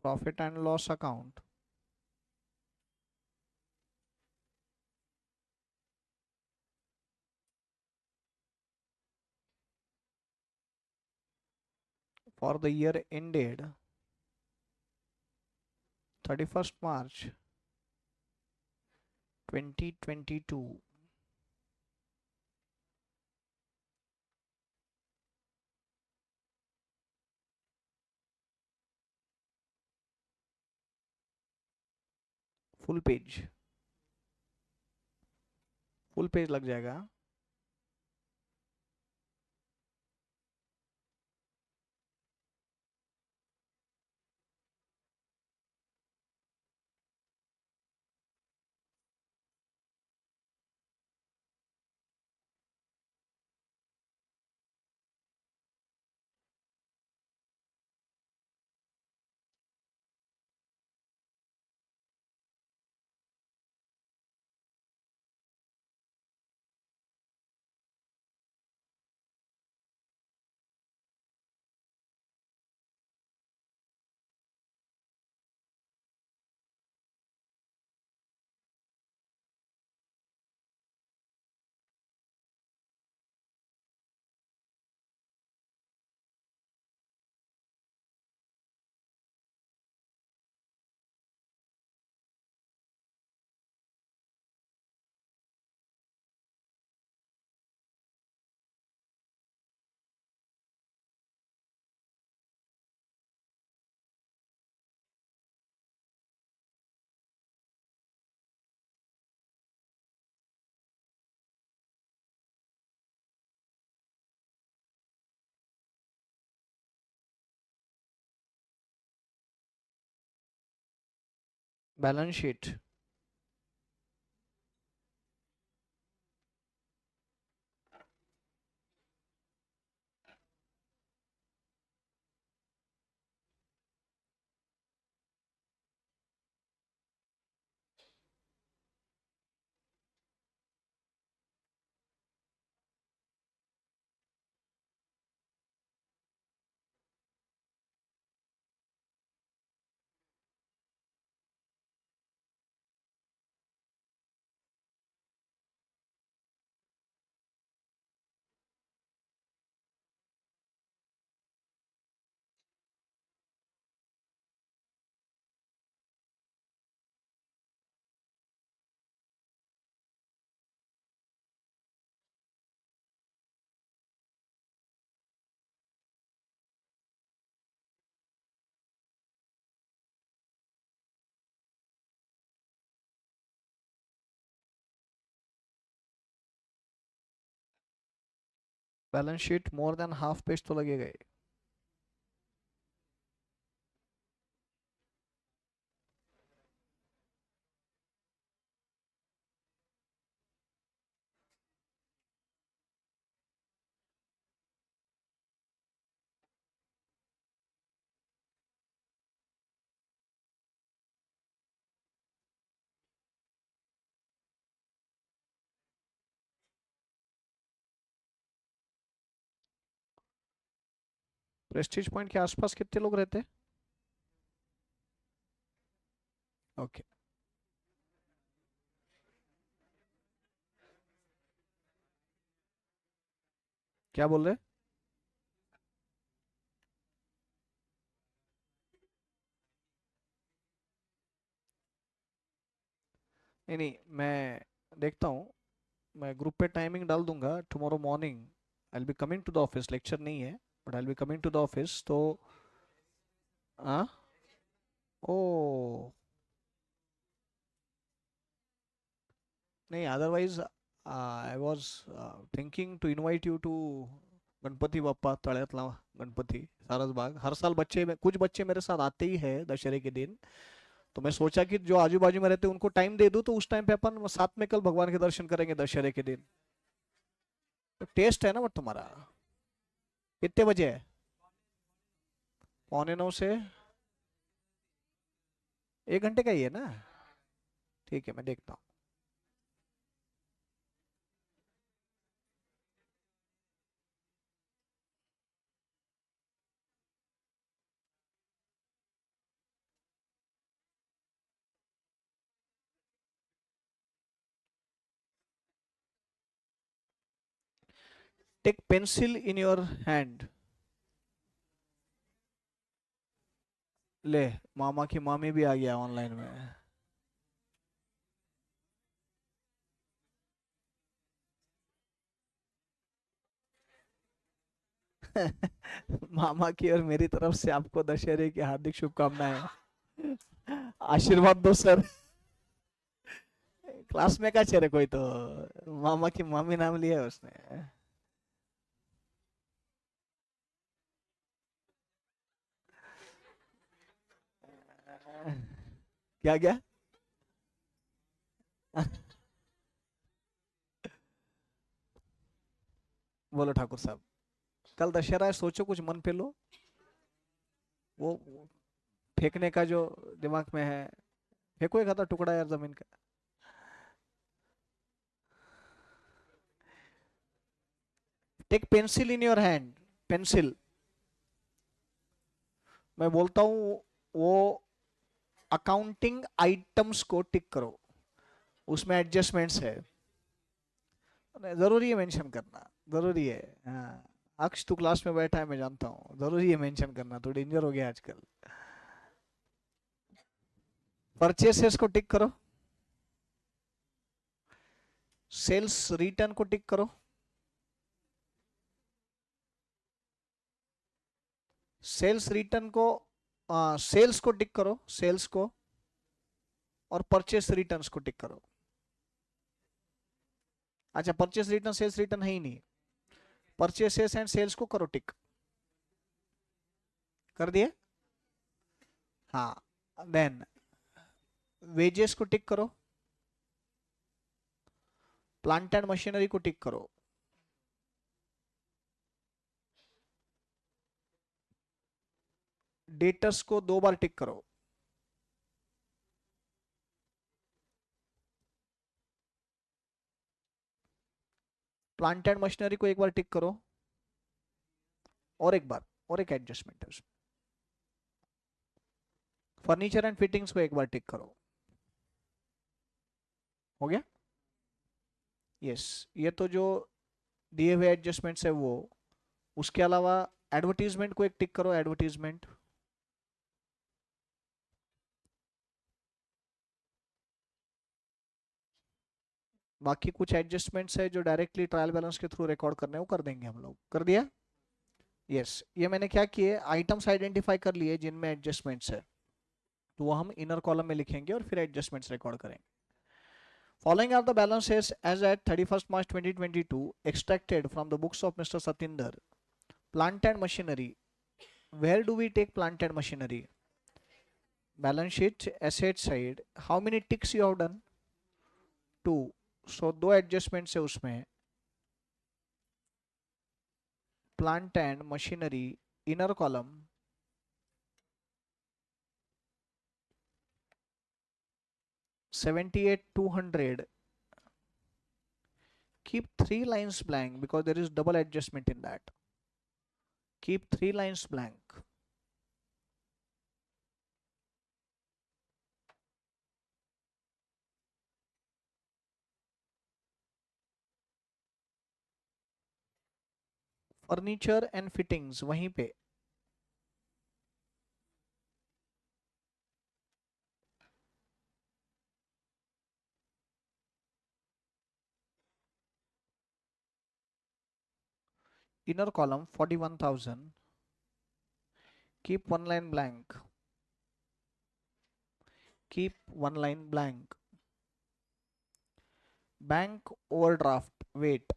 profit and loss account for the year ended 31st March 2022. Full page, full page लग जाएगा. Balance sheet. Balance sheet more than half page तो लगेगा ही. Prestige point के आसपास कितने लोग रहते हैं? ओके. क्या बोल रहे? नहीं नहीं, मैं देखता हूँ. मैं ग्रुप पे टाइमिंग डाल दूंगा tomorrow morning. I will be coming to the office, lecture नहीं है but I will be coming to the office तो। हाँ। ओ नहीं, otherwise I was thinking to invite you to Ganpati Bappa तळ्यातला गणपति सारसबाग। हर साल कुछ बच्चे मेरे साथ आते ही हैं दशहरे के दिन। तो मैं सोचा कि जो आजू बाजू में रहते हैं उनको टाइम दे दूं, तो उस टाइम पे अपन साथ में कल भगवान के दर्शन करेंगे दशहरे के दिन। तो टेस्ट है ना वो तुम्हारा? कितने बजे है? 8:45 से 1 घंटे का ही है ना? ठीक है, मैं देखता हूँ। Take pencil in your hand. ले, मामा की मामी भी आ गया ऑनलाइन में। मामा की और मेरी तरफ से आपको दशहरे की हार्दिक शुभकामनाएं। आशीर्वाद दो सर। क्लास में का चेहरे कोई तो मामा की मामी नाम लिया है उसने। क्या क्या? बोलो ठाकुर साहब। कल दशहरा है, सोचो कुछ मन पे लो। वो फेंकने का जो दिमाग में है, फेंको एक आधा टुकड़ा यार जमीन का। Take pencil in your hand. Pencil. मैं बोलता हूँ वो अकाउंटिंग आइटम्स को टिक करो, उसमें एडजस्टमेंट्स है। जरूरी है मेंशन करना, जरूरी है। हाँ, अक्ष तू क्लास में बैठा है मैं जानता हूँ, जरूरी है मेंशन करना, तो डेंजर हो गया आजकल। परचेसेस को टिक करो। सेल्स रिटर्न को टिक करो। सेल्स रिटर्न को, सेल्स को टिक करो, सेल्स को। और परचेस रिटर्न्स को टिक करो। अच्छा, परचेस रिटर्न सेल्स रिटर्न है ही नहीं। परचेसेस एंड सेल्स को करो टिक। कर दिए? हाँ। देन वेजेस को टिक करो। प्लांट एंड मशीनरी को टिक करो। डेटर्स को 2 बार टिक करो। प्लांट एंड मशीनरी को 1 बार टिक करो। और एक बार, और एक एडजस्टमेंट है उसमें। फर्नीचर एंड फिटिंग्स को 1 बार टिक करो। हो गया? यस। ये तो जो दिए हुए एडजस्टमेंट्स है वो। उसके अलावा एडवर्टीजमेंट को एक टिक करो, एडवर्टीजमेंट। बाकी कुछ एडजस्टमेंट्स है जो डायरेक्टली ट्रायल बैलेंस के थ्रू रिकॉर्ड करने हैं, वो कर देंगे हम लोग। कर दिया? यस। ये मैंने क्या किए, आइटम्स आइडेंटिफाई कर लिए जिनमें एडजस्टमेंट्स है, तो वो हम इनर कॉलम में लिखेंगे और फिर एडजस्टमेंट्स रिकॉर्ड करेंगे। Following are the balances as at 31st March 2022 extracted from the books of Mr. Satinder. Plant and machinery. Where do we take plant and machinery? Balance sheet, asset side. How many ticks you have done? 2. So 2 adjustments है उसमें। Plant and machinery, inner column, 78,200. Keep 3 lines blank because there is double adjustment in that. Keep 3 lines blank. Furniture and fittings वहीं पे। Inner column 41,000. Keep one line blank. Keep one line blank. Bank overdraft. Wait.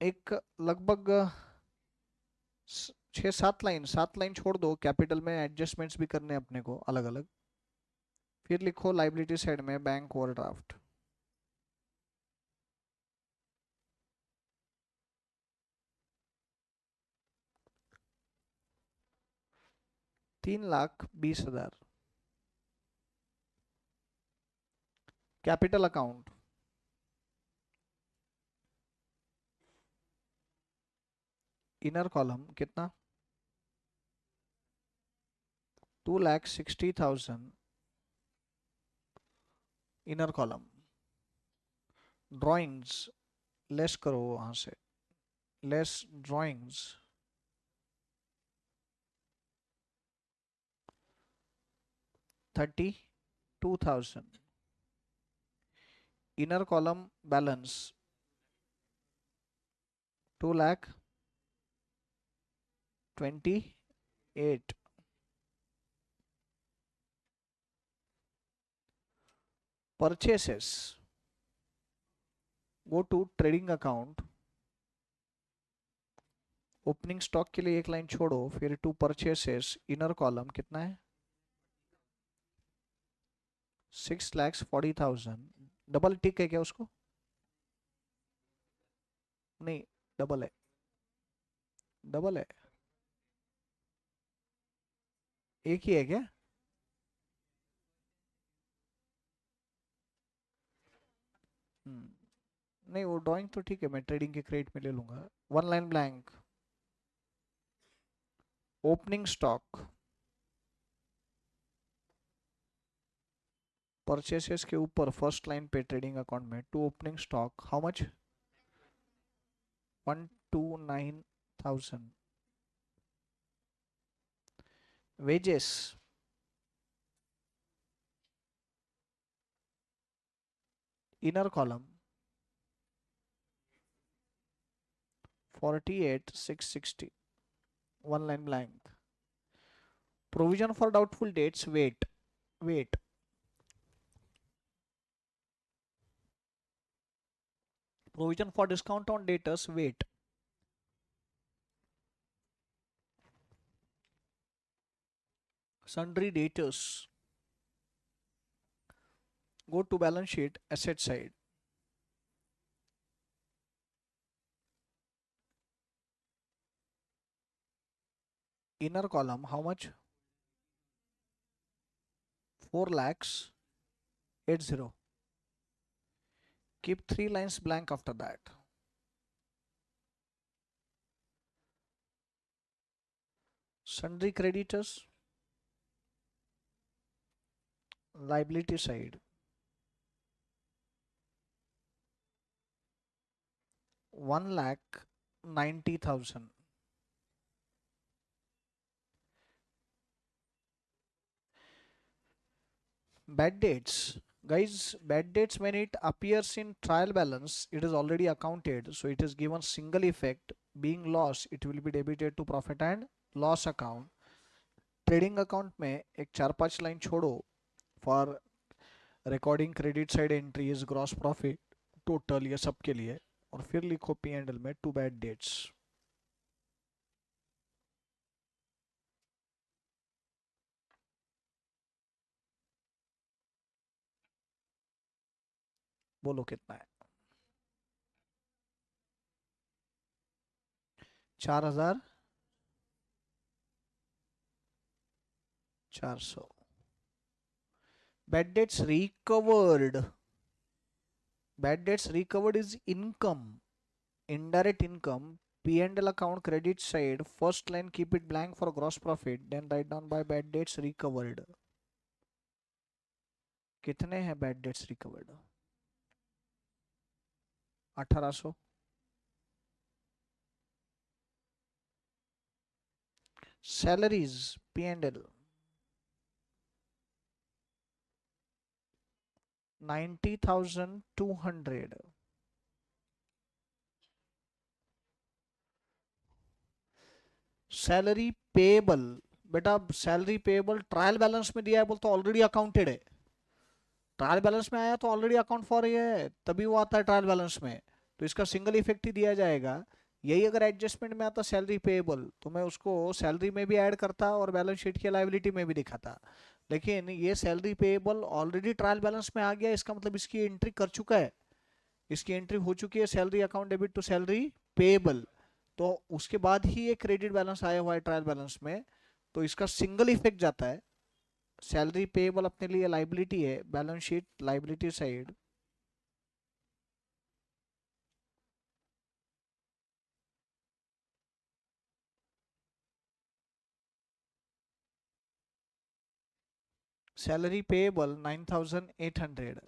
एक लगभग 6-7 line छोड़ दो, capital में adjustments भी करने हैं अपने को अलग अलग। फिर लिखो लाइबिलिटी साइड में bank overdraft. 3,20,000। Capital account inner column कितना? 2,60,000 इनर कॉलम। ड्राइंग्स लेस करो वहां से, less drawings. 32,000 inner column balance 2,28,000। Purchases go to trading account. Opening stock के लिए एक लाइन छोड़ो, फिर टू परचेसेस इनर कॉलम कितना है? 6,40,000। डबल टिक है क्या उसको? नहीं, डबल है, डबल है। एक ही है क्या? नहीं, वो ड्राइंग तो ठीक है, मैं ट्रेडिंग के क्रेडिट में ले लूंगा। One line blank. Opening stock purchases के ऊपर फर्स्ट लाइन पे ट्रेडिंग अकाउंट में to opening stock how much? 129,000। Wages inner column 48,660 one line blank. Provision for doubtful debts wait. Provision for discount on debtors wait. sundry debtors go to balance sheet asset side। inner column how much? 4,80,000। keep 3 lines blank after that। sundry creditors liability side 1,90,000। bad dates, guys, bad dates when it appears in trial balance it is already accounted, so it is given single effect, being loss it will be debited to profit and loss account। Trading account में एक 4-5 line छोड़ो for recording credit side entries gross profit total ये सब के लिए, और फिर लिखो पी एंड एल में टू बैड डेट्स। बोलो कितना है? 4,400। Bad debts recovered, bad debts recovered is income, indirect income। P&L account credit side first line keep it blank for gross profit, then write down by bad debts recovered। कितने हैं bad debts recovered? 1,800। salaries P&L 90,200। Salary payable, बेटा salary payable trial balance में दिया है, बोलते already accounted है। Trial balance में आया तो ऑलरेडी अकाउंट फॉर ये है, तभी वो आता है ट्रायल बैलेंस में, तो इसका सिंगल इफेक्ट ही दिया जाएगा। यही अगर एडजस्टमेंट में आता सैलरी पेएबल, तो मैं उसको सैलरी में भी ऐड करता और बैलेंस शीट की लायबिलिटी में भी दिखाता। लेकिन ये salary payable already trial balance में आ गया, इसका मतलब इसकी एंट्री कर चुका है, इसकी एंट्री हो चुकी है salary account debit to salary payable, तो उसके बाद ही ये क्रेडिट बैलेंस आया हुआ है ट्रायल बैलेंस में, तो इसका सिंगल इफेक्ट जाता है। सैलरी पेएबल अपने लिए लाइबिलिटी है, balance sheet liability side. Salary payable 9800।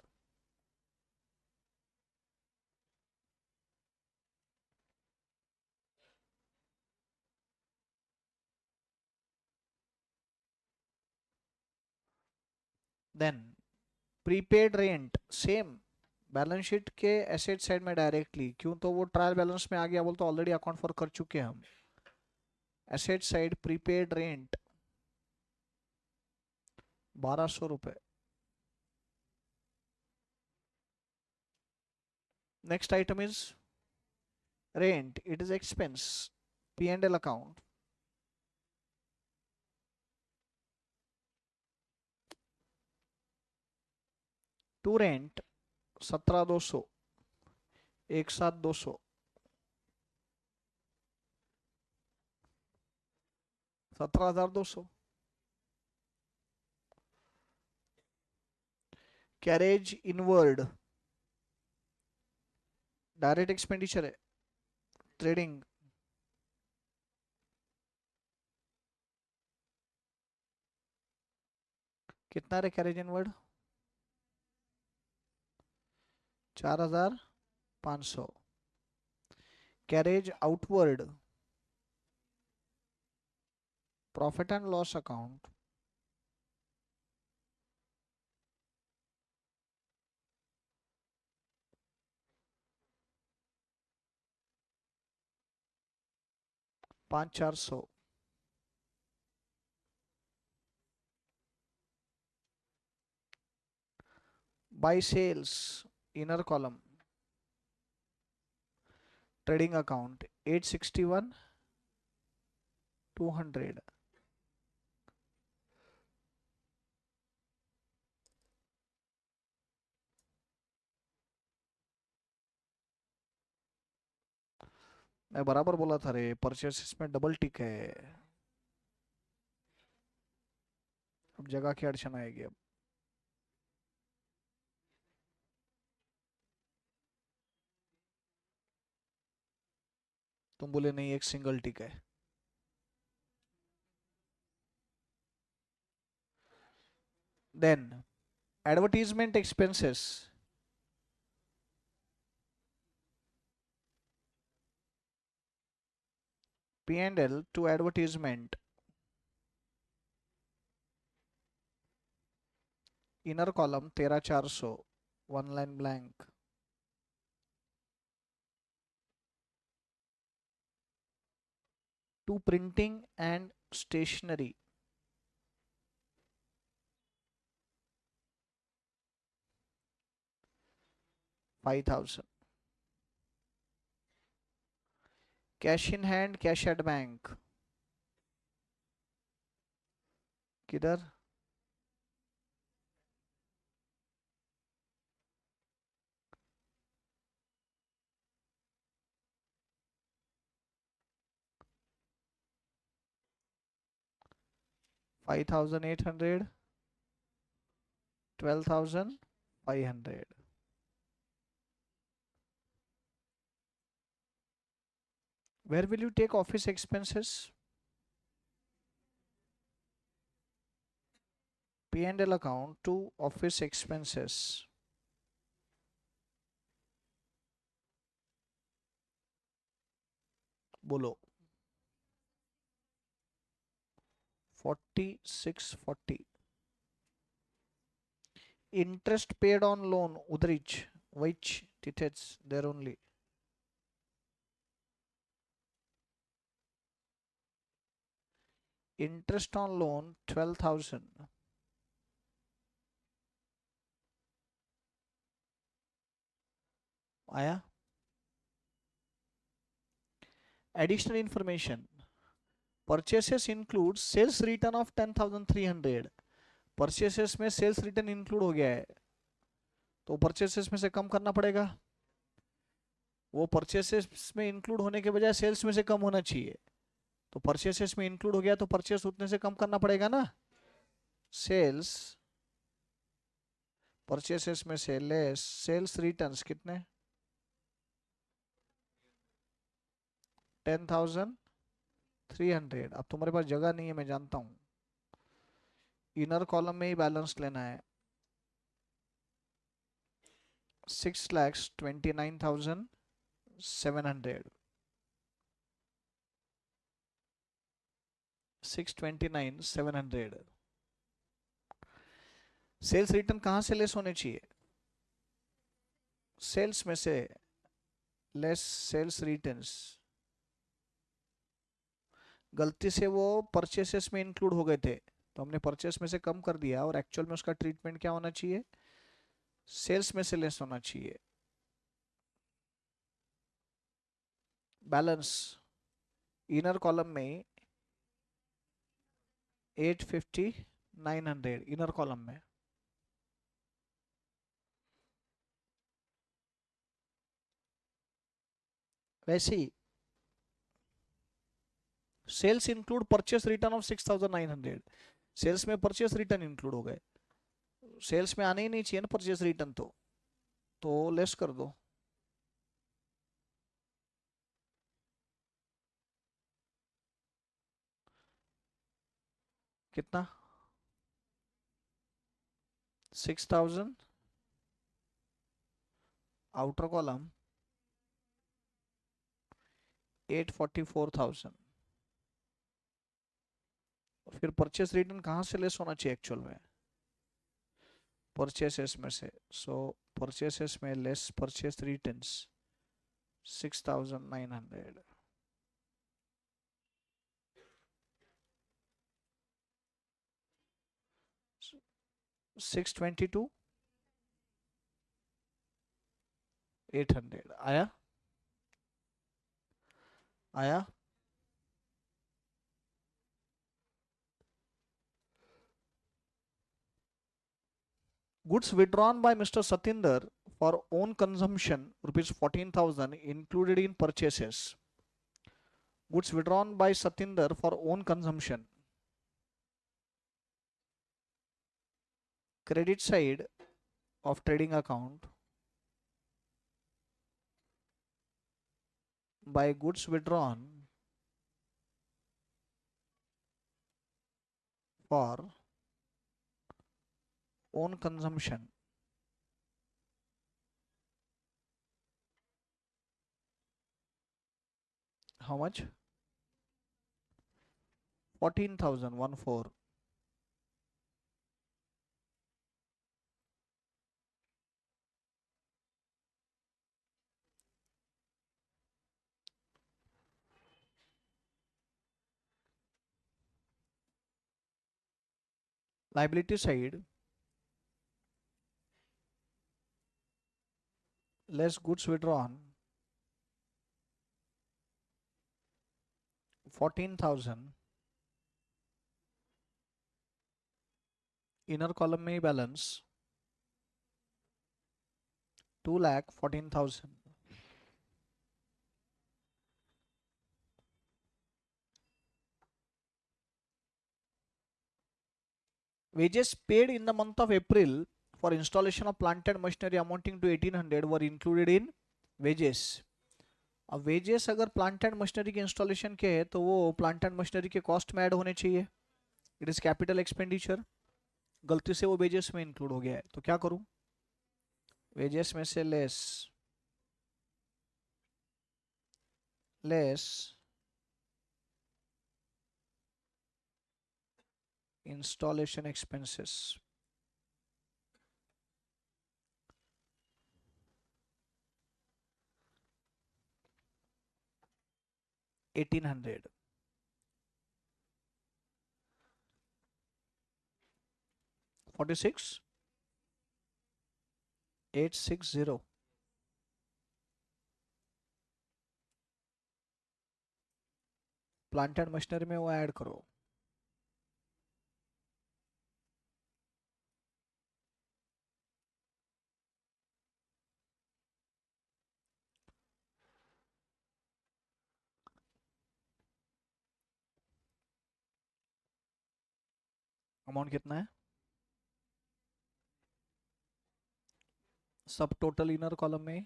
Then prepaid rent same, balance sheet के एसेट साइड में डायरेक्टली, क्यों तो वो ट्रायल बैलेंस में आ गया, बोलते ऑलरेडी अकाउंट फॉर कर चुके हैं हम। एसेट साइड प्रीपेड रेंट 1200 रुपये। Next item is rent, it is expense, P and L account. To rent 17,200, एक साथ 200, 17,200। कैरेज इनवर्ड डायरेक्ट एक्सपेंडिचर है, ट्रेडिंग। कितना रे carriage inward? 4,500। Carriage outward profit and loss account 5,400। By sales inner column trading account 861, 200। मैं बराबर बोला था रे, परचेसेस में डबल टिक है। अब जगह की अड़चन आएगी अब। तुम बोले नहीं एक सिंगल टिक है। Then advertisement expenses, P and L to advertisement inner column 13,400, one line blank. To printing and stationery 5,000। Cash in hand cash at bank किधर? $5,800, $12,500। Where will you take office expenses? P and L account to office expenses. बोलो। 4640। Interest paid on loan Udrich, which details there only. Interest on loan 12,000. आया. Additional information. Purchases include sales return of 10,300. Purchases में sales return include हो गया है, तो purchases में से कम करना पड़ेगा. वो परचेसेस में इंक्लूड होने के बजाय सेल्स में से कम होना चाहिए. तो परचेसेस में इंक्लूड हो गया तो परचेस उतने से कम करना पड़ेगा ना. सेल्स परचेसेस में से लेस सेल्स रिटर्न्स कितने. 10,300. अब तुम्हारे पास जगह नहीं है, मैं जानता हूं. इनर कॉलम में ही बैलेंस लेना है. 6,29,700. 629,700. सेल्स रिटर्न कहां से लेस होने चाहिए. सेल्स में से लेस सेल्स रिटर्न्स. गलती से वो परचेसेस में इंक्लूड हो गए थे, तो हमने परचेस में से कम कर दिया, और एक्चुअल में उसका ट्रीटमेंट क्या होना चाहिए. सेल्स में से लेस होना चाहिए. बैलेंस इनर कॉलम में 850 900 इनर कॉलम में. वैसे ही sales include purchase return of 6,900. Sales में परचेस रिटर्न इंक्लूड हो गए. सेल्स में आने ही नहीं चाहिए ना परचेस रिटर्न, तो लेस कर दो. कितना. 6,000. Outer column 844,000. फिर परचेस रिटर्न कहाँ से लेस होना चाहिए एक्चुअल में. परचेसेस में से. सो परचेसेस में लेस परचेस रिटर्न्स 6,900. 622 800. आया. आया. Goods withdrawn by Mr. Satinder for own consumption rupees 14,000 included in purchases. Goods withdrawn by Satinder for own consumption. Credit side of trading account by goods withdrawn for own consumption. How much? 14,000 14. Liability side less goods withdrawn 14,000. Inner column में balance 2,14,000. Wages paid in the month of April for installation of plant and machinery amounting to 1,800 were included in wages. अब wages अगर plant and machinery के installation के है तो वो plant and machinery के cost में ऐड होने चाहिए. It is capital expenditure. गलती से वो वेजेस में इंक्लूड हो गया है, तो क्या करूं. वेजेस में से less less installation expenses. 1,800. 46,860. Plant and machinery में वो ऐड करो. अमाउंट कितना है? सब टोटल इनर कॉलम में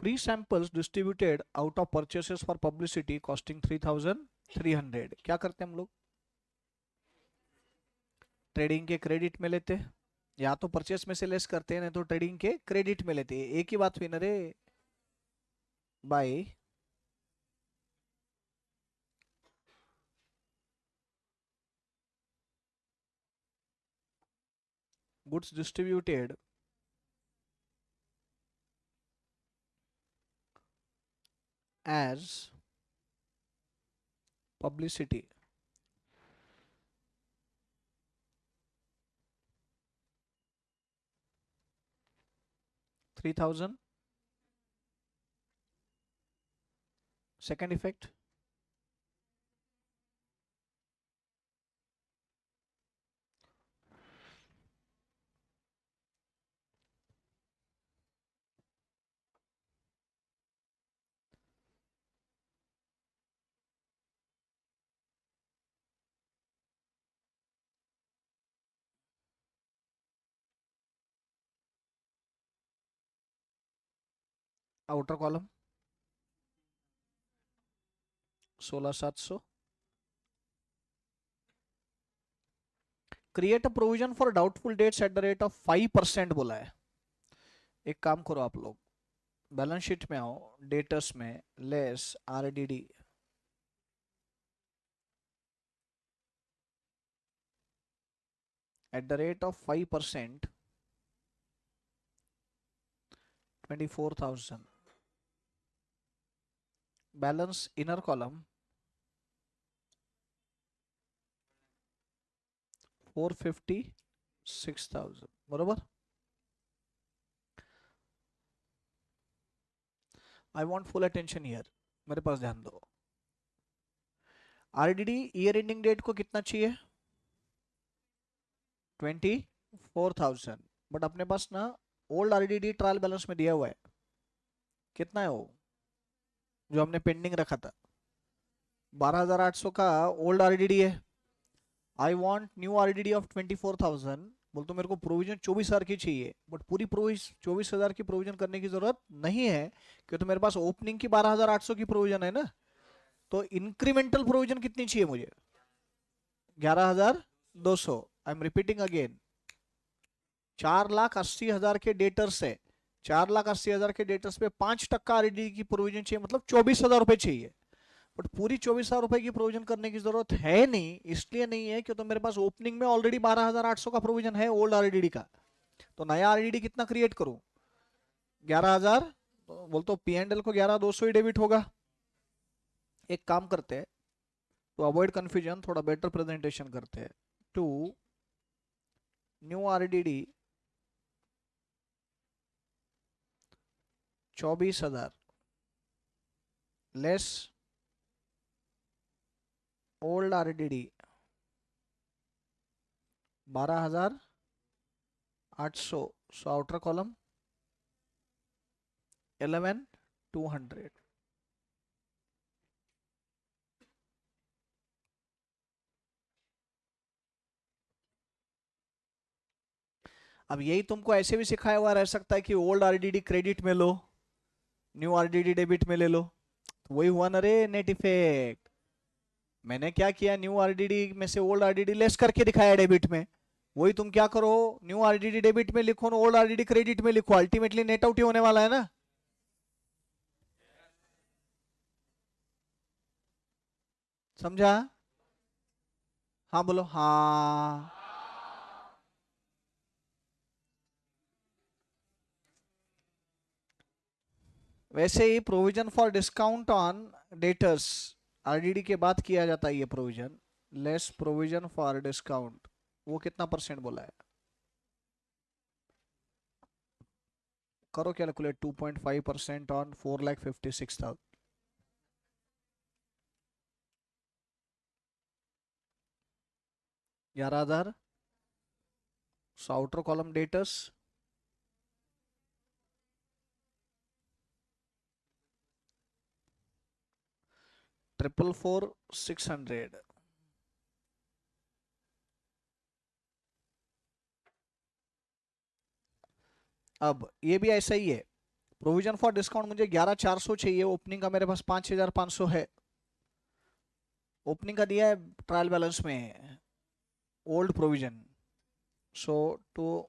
free samples distributed out of purchases for publicity costing 3,300. क्या करते हैं हम लोग? ट्रेडिंग के क्रेडिट में लेते हैं, या तो परचेस में से लेस करते हैं, नहीं तो ट्रेडिंग के क्रेडिट में लेते हैं. एक ही बात हुई ना रे भाई. Goods distributed as publicity. $3,000. Second effect. Outer column 16,700. Create a provision for doubtful dates at the rate of 5% बोला है. एक काम करो आप लोग, बैलेंस शीट में आओ, डेटस में less RDD at the rate of 5%, 24,000. Balance inner column 456,000. बरोबर. I want full attention here. मेरे पास ध्यान दो. आरडीडी ईयर एंडिंग डेट को कितना चाहिए? 24,000. बट अपने पास ना ओल्ड आरडीडी ट्रायल बैलेंस में दिया हुआ है. कितना है वो जो हमने पेंडिंग रखा था? 12,800 का ओल्ड आरडीडी है. I want new RDD of 24,000. बोल तो मेरे को प्रोविजन 24,000 की चाहिए, बट पूरी 24,000 की प्रोविजन करने की जरूरत नहीं है, क्योंकि तो मेरे पास ओपनिंग की 12,800 की प्रोविजन है ना. तो इंक्रीमेंटल प्रोविजन कितनी चाहिए मुझे? 11,200. I am repeating again. 4,80,000 के डेटर्स है. 4,80,000 के डेटर्स पे 5% आरडीडी की प्रोविजन चाहिए, मतलब 24,000 रुपए चाहिए. बट पूरी 24,000 रुपए की प्रोविजन करने की जरूरत है नहीं. इसलिए नहीं है कि तो मेरे पास ओपनिंग में ऑलरेडी 12,800 का प्रोविजन है ओल्ड आरडीडी का. तो नया आरडीडी कितना क्रिएट करूं? 11,000. बोल तो पी एंड एल को 11,200 ही डेबिट होगा. एक काम करते हैं, तो अवॉइड कंफ्यूजन, थोड़ा बेटर प्रेजेंटेशन करते हैं. To new RDD 24,000 less old RDD 12,800. So outer column 11,200. अब यही तुमको ऐसे भी सिखाया हुआ रह सकता है कि ओल्ड आरडीडी क्रेडिट में लो, न्यू आरडीडी डेबिट में ले लो. तो वही हुआ ना रे नेट इफेक्ट. मैंने क्या किया, न्यू आरडीडी में से ओल्ड आरडीडी लेस करके दिखाया डेबिट में. वही तुम क्या करो, न्यू आरडीडी डेबिट में लिखो, ओल्ड आरडीडी क्रेडिट में लिखो, अल्टीमेटली नेट आउट ही होने वाला है ना. समझा? हाँ बोलो. हाँ. वैसे ही provision for discount on debtors, RDD के बाद किया जाता है ये provision, less provision for discount, वो कितना परसेंट बोला है? करो calculate, 2.5% on 4,56,000, 11,000। So outer column debtors, 444,600। अब ये भी ऐसा ही है, प्रोविजन फॉर डिस्काउंट मुझे 11,400 चाहिए, ओपनिंग का मेरे पास 5,500 है, ओपनिंग का दिया है ट्रायल बैलेंस में, old provision. So to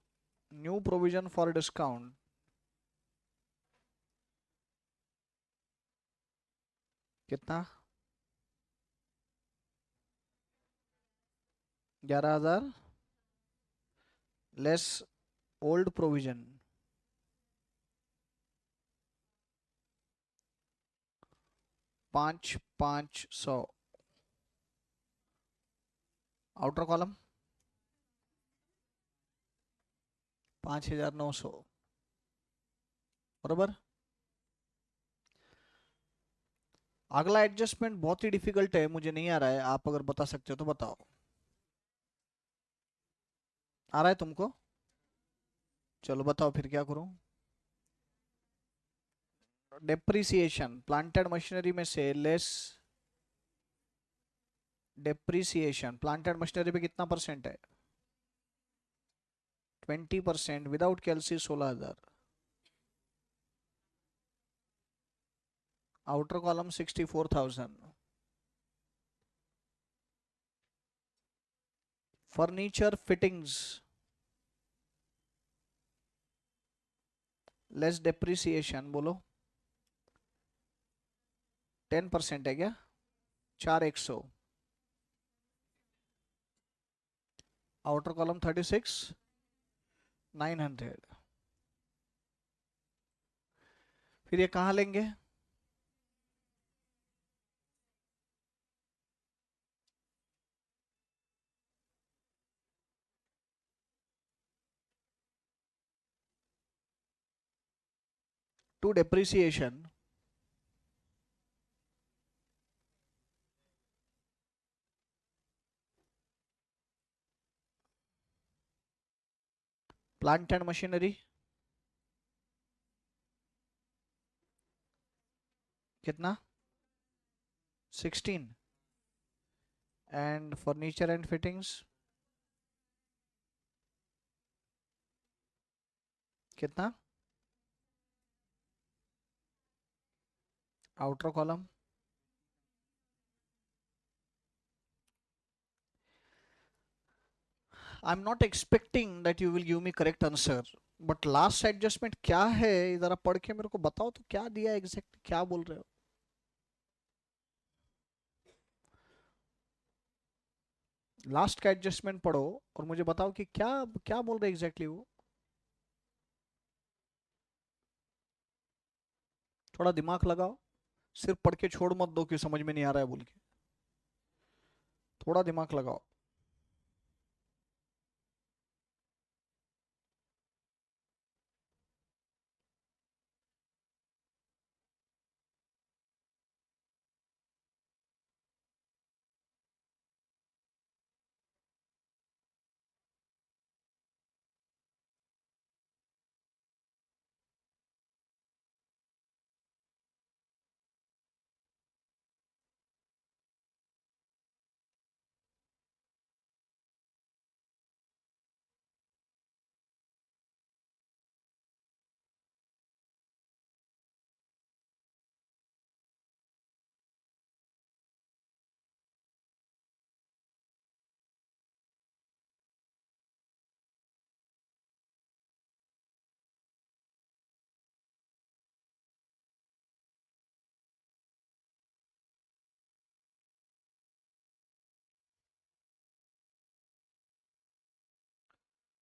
new provision for discount, कितना? 11,000 less old provision, 5,500। Outer column 5,900, बराबर। अगला एडजस्टमेंट बहुत ही डिफिकल्ट है, मुझे नहीं आ रहा है, आप अगर बता सकते हो तो बताओ। आ रहा है तुमको? चलो बताओ फिर क्या करूं। डेप्रिसिएशन, प्लांटेड मशीनरी में से लेस डेप्रिसिएशन, प्लांटेड मशीनरी पे कितना परसेंट है? 20%, विदाउट कैलसी 16,000। Outer column 64,000। Furniture fittings less depreciation, बोलो। 10% है क्या? 4,100। Outer column 36,900। फिर ये कहाँ लेंगे? To depreciation, plant and machinery कितना? 16। एंड फर्नीचर एंड फिटिंग्स कितना? Outer column, I am not expecting that you will give me correct answer, but last adjustment क्या है जरा पढ़ के मेरे को बताओ तो, क्या दिया एग्जैक्ट, क्या बोल रहे हो? लास्ट का एडजस्टमेंट पढ़ो और मुझे बताओ कि क्या क्या बोल रहे एग्जैक्टली वो। थोड़ा दिमाग लगाओ, सिर्फ पढ़ के छोड़ मत दो कि समझ में नहीं आ रहा है बोल के, थोड़ा दिमाग लगाओ।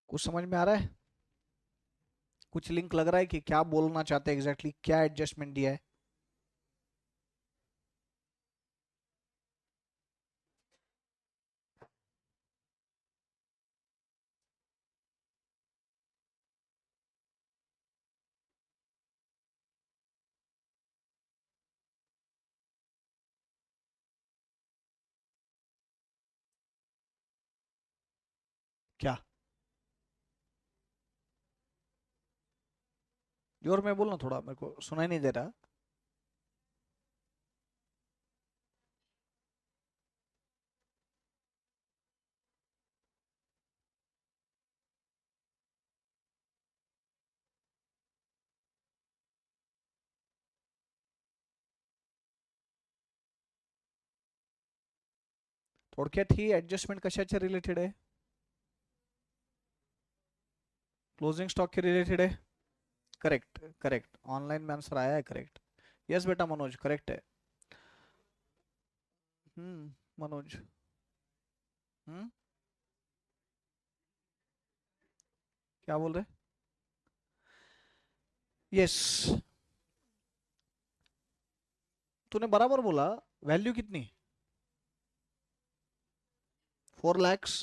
कुछ समझ में आ रहा है? कुछ लिंक लग रहा है कि क्या बोलना चाहते हैं एग्जैक्टली, क्या एडजस्टमेंट दिया है? क्या जोर में बोलना, थोड़ा मेरे को सुनाई नहीं दे रहा। थोडक्यात ही ऍडजस्टमेंट कशाच्या रिलेटेड आहे? क्लोजिंग स्टॉक के रिलेटेड है। करेक्ट करेक्ट, ऑनलाइन में आंसर आया है करेक्ट। यस बेटा मनोज, करेक्ट है। मनोज। हम्म। क्या बोल रहे? यस, तूने बराबर बोला। वैल्यू कितनी? 4 lakhs?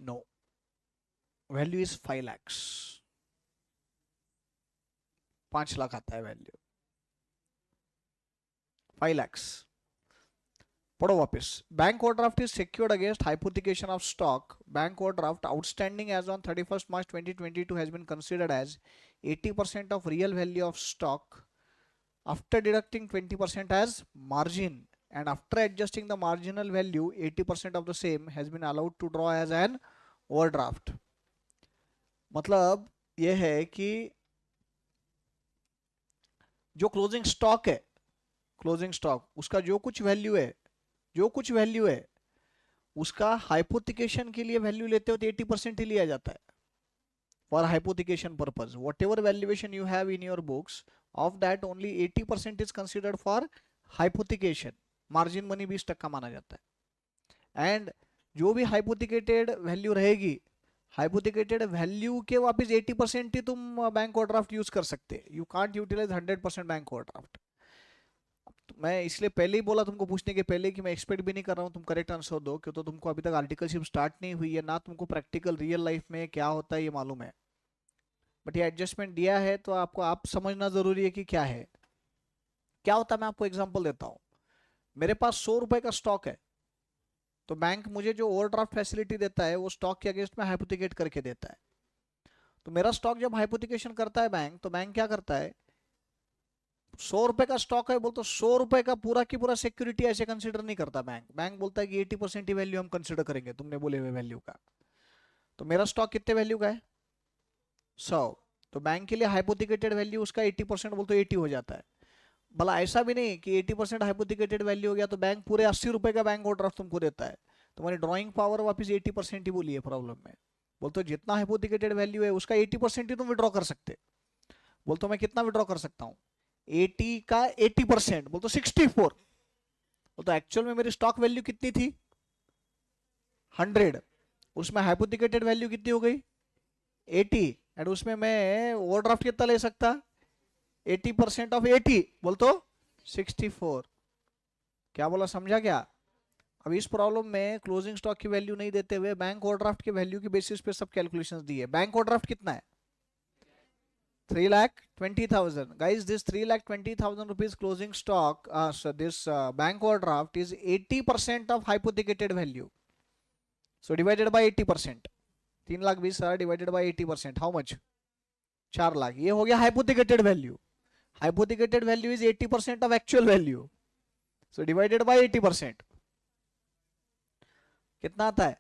No, value is 5 lakhs। 5 lakh आता है वैल्यू, 5 lakhs। पढ़ो वापस। Bank overdraft is secured against hypothecation of stock. Bank overdraft outstanding as on 31st March 2022 has been considered as 80% of real value of stock after deducting 20% as margin, and after adjusting the marginal value 80% of the same has been allowed to draw as an overdraft। मतलब यह है कि जो closing stock है, closing stock उसका जो कुछ value है, जो कुछ वैल्यू है उसका हाइपोथिकेशन के लिए वैल्यू लेते हो तो 80% ही लिया जाता है। For hypothecation purpose what ever valuation you have in your books, of that only 80% is considered for hypothecation. Margin money 20% माना जाता है। एंड जो भी हाइपोथिकेटेड वैल्यू रहेगी, हाइपोथिकेटेड वैल्यू के वापस 80% ही तुम बैंक ओवरड्राफ्ट यूज कर सकते। You can't utilize 100% bank overdraft. तो मैं इसलिए पहले ही बोला तुमको पूछने के पहले कि मैं एक्सपेक्ट भी नहीं कर रहा हूँ तुम करेक्ट आंसर दो, क्यों तो तुमको अभी तक आर्टिकलशिप स्टार्ट नहीं हुई है ना, तुमको प्रैक्टिकल रियल लाइफ में क्या होता है ये मालूम है। बट ये एडजस्टमेंट दिया है तो आपको आप समझना जरूरी है कि क्या है, क्या होता है। मैं आपको एग्जांपल देता हूँ। मेरे पास 100 रुपए का स्टॉक है, तो बैंक मुझे जो ओवरड्राफ्ट फैसिलिटी देता है वो स्टॉक के अगेंस्ट में हाइपोथिकेट करके देता है। तो मेरा स्टॉक जब हाइपोथिकेशन करता है बैंक, तो बैंक क्या करता है, 100 रुपए का स्टॉक है बोलते 100 रुपए का पूरा की पूरा सिक्योरिटी ऐसे कंसिडर नहीं करता बैंक। बैंक बोलता है कि 80% ही वैल्यू हम कंसिडर करेंगे तुमने बोले हुए वैल्यू का। तो मेरा स्टॉक कितने वैल्यू का है? 100। तो बैंक के लिए हाइपोथिकेटेड वैल्यू उसका 80% बोलते 80 हो जाता है। भला ऐसा भी नहीं कि 80% हाइपोथिकेटेड वैल्यू हो गया तो बैंक पूरे 80 रुपए का बैंक ओवरड्राफ्ट तुमको देता है। तुम्हारी ड्रॉइंग पावर वापस 80% ही बोली है प्रॉब्लम में। बोलते जितना हाइपोथिकेटेड वैल्यू है उसका 80% ही तुम विड्रॉ कर सकते। बोलते मैं कितना विड्रॉ कर सकता हूँ? 80 का 80% बोलते 64। तो एक्चुअल में मेरी स्टॉक वैल्यू कितनी थी? 100। उसमें हाइपोथिकेटेड वैल्यू कितनी हो गई? 80। एंड उसमें मैं ओवरड्राफ्ट कितना ले सकता? 80% ऑफ 80 बोल तो 64। क्या बोला, समझा क्या? अब इस प्रॉब्लम में क्लोजिंग स्टॉक की वैल्यू नहीं देते हुए बैंक ओवरड्राफ्ट की वैल्यू की बेसिस पे सब कैलकुलेशंस दी है। बैंक ओवरड्राफ्ट कितना है? 3,20,000। Guys, this 3,20,000 rupees closing stock, so this bank overdraft is 80% of hypothecated value. So divided by 80%, 3,20,000 divided by 80%, how much? 4 lakh. ये हो गया hypothecated value। Hypothecated value is 80% of actual value. So divided by 80%, कितना आता है?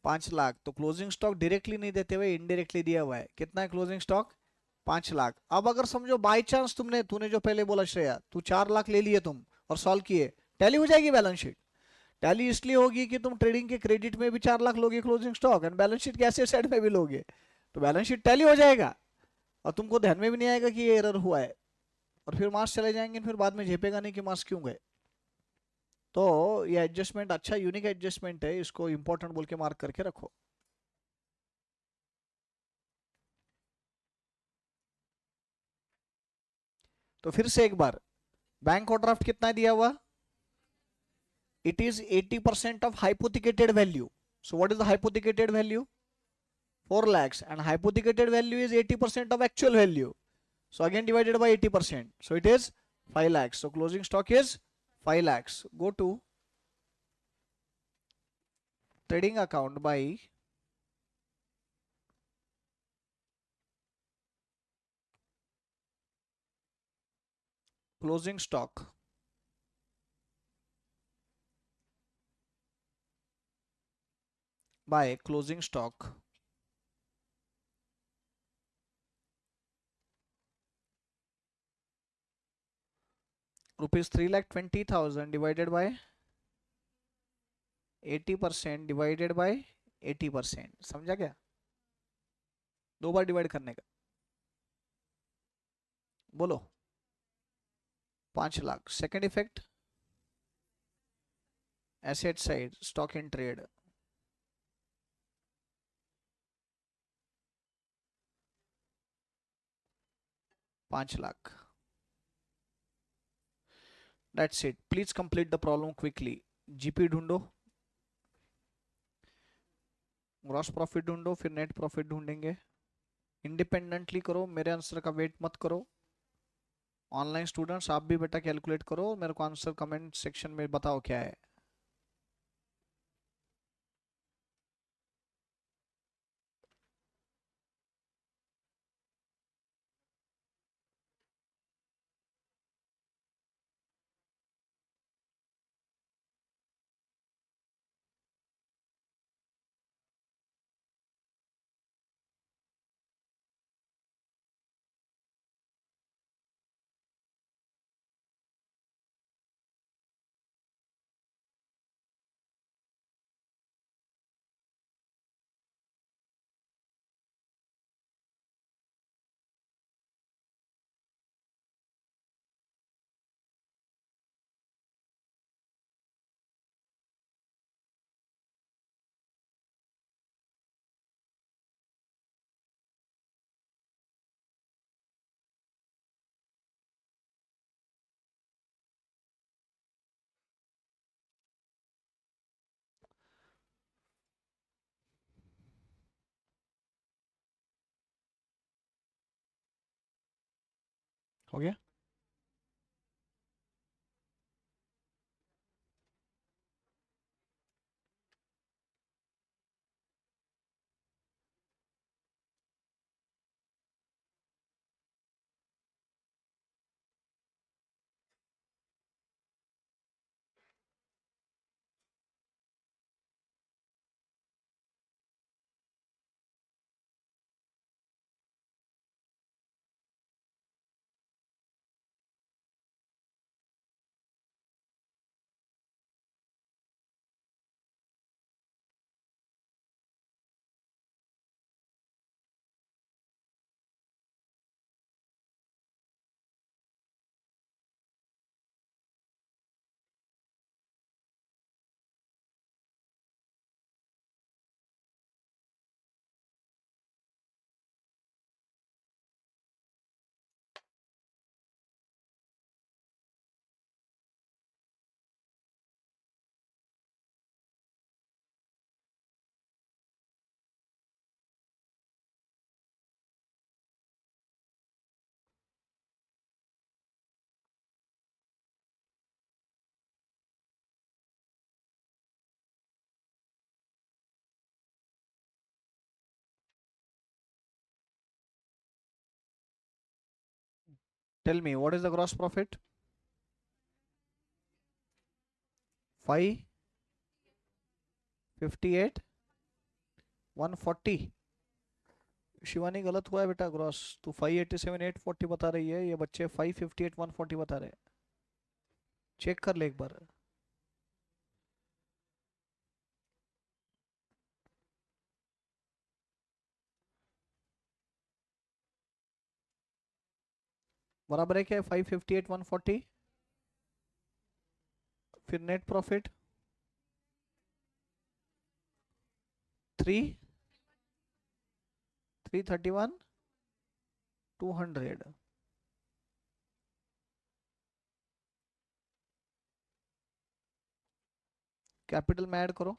5 लाख। तो closing stock directly नहीं देते हुए इनडायरेक्टली दिया हुआ है। कितना है क्लोजिंग स्टॉक? 5 लाख। अब अगर समझो बाई चांस तूने जो पहले बोला श्रेया, तू 4 लाख ले लिए तुम और सॉल्व किए, टैली हो जाएगी बैलेंस शीट। टैली इसलिए होगी कि तुम ट्रेडिंग के क्रेडिट में भी 4 लाख लोगे closing stock, and balance sheet के एसेट साइड में भी लोगे, तो बैलेंस शीट टैली हो जाएगा। और तुमको ध्यान में भी नहीं आएगा कि ये एरर हुआ है, और फिर मार्क्स चले जाएंगे, फिर बाद में झेपेगा नहीं कि मार्क्स क्यों गए। तो ये एडजस्टमेंट अच्छा यूनिक एडजस्टमेंट है, इसको इंपॉर्टेंट बोल के मार्क करके रखो। तो फिर से एक बार, बैंक ओवरड्राफ्ट कितना दिया हुआ? It is 80% of hypothecated value. So what is the hypothecated value? 4 lakhs, and hypothecated value is 80% of actual value. So again divided by 80%. So it is 5 lakhs. So closing stock is 5 lakhs. Go to trading account by closing stock. By closing stock. Rupees 3,20,000 divided by 80% divided by 80%. समझा क्या? दो बार divide करने का, बोलो। 5 lakh. Second effect, asset side, stock in trade, 5 lakh. That's it. Please complete the problem quickly. GP ढूंढो, gross profit ढूंढो, फिर net profit ढूंढेंगे। इंडिपेंडेंटली करो, मेरे आंसर का वेट मत करो। ऑनलाइन स्टूडेंट्स आप भी बेटा कैलकुलेट करो, मेरे को आंसर कमेंट सेक्शन में बताओ क्या है। हो गया? Tell me, what is the gross profit? 558 140। Shivani गलत हुआ है बेटा, ग्रॉस तू 587 840 बता रही है, ये बच्चे 558 140 बता रहे हैं। चेक कर ले एक बार। बराबर है क्या 558 140? फिर नेट प्रॉफिट 331 200। कैपिटल में ऐड करो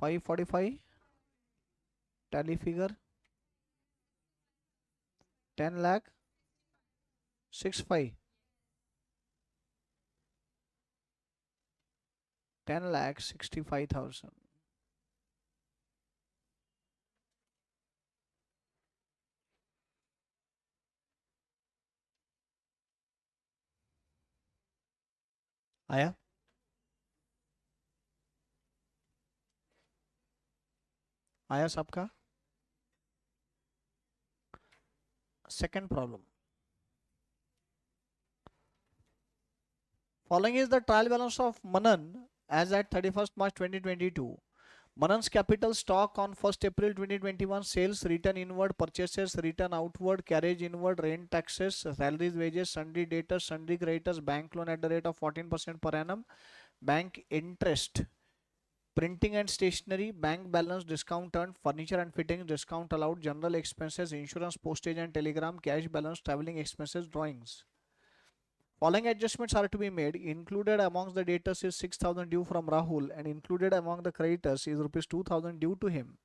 545, टैली फिगर 10 lakh 65, 10,65,000. आया? आया सबका? Second problem, following is the trial balance of Manan as at 31st March 2022. Manan's capital stock on 1st April 2021, sales, return inward, purchases, return outward, carriage inward, rent, taxes, salaries, wages, sundry debtors, sundry creditors, bank loan at the rate of 14% per annum, bank interest, printing and stationery, bank balance, discount earned, furniture and fittings, discount allowed, general expenses, insurance, postage and telegram, cash balance, traveling expenses, drawings. Following adjustments are to be made. Included amongst the debtors is 6,000 due from Rahul, and included among the creditors is rupees 2,000 due to him.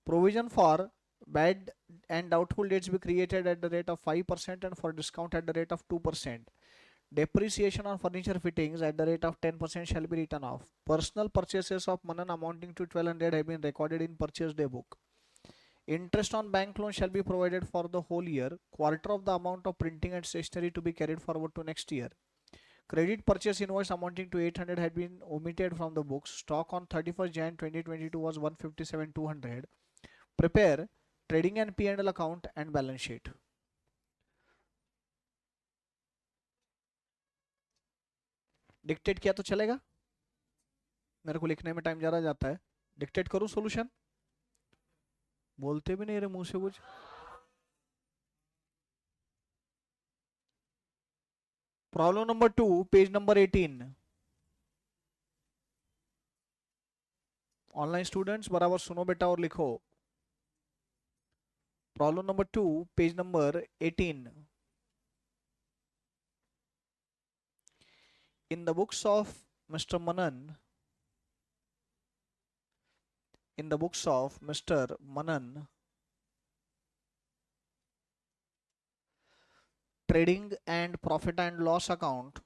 Provision for bad and doubtful debts be created at the rate of 5% and for discount at the rate of 2%. Depreciation on furniture fittings at the rate of 10% shall be written off. Personal purchases of Manan amounting to 1200 have been recorded in purchase day book. Interest on bank loan shall be provided for the whole year. Quarter of the amount of printing and stationery to be carried forward to next year. Credit purchase invoice amounting to 800 had been omitted from the books. Stock on 31st Jan 2022 was 157,200. Prepare trading and P&L account and balance sheet. Dictate किया तो चलेगा? मेरे को लिखने में time ज़्यादा जाता है. डिक्टेट करूँ सॉल्यूशन? बोलते भी नहीं रे मुंह से कुछ. Problem number 2, page number 18. Online students बराबर सुनो बेटा और लिखो. Problem number 2, page number 18. In the books of Mr. Manan, in the books of Mr. Manan, trading and profit and loss account,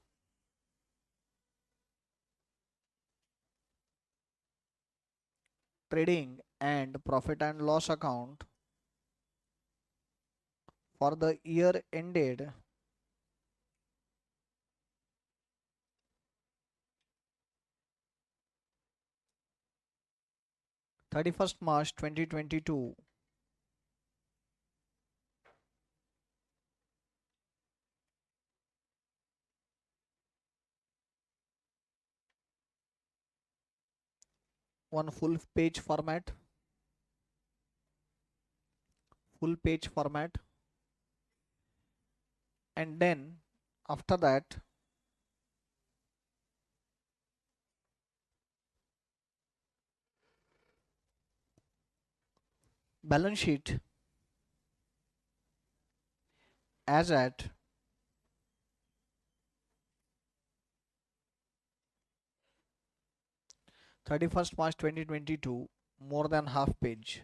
trading and profit and loss account for the year ended 31st March 2022. One full page format, and then after that balance sheet as at 31st March 2022, more than half page.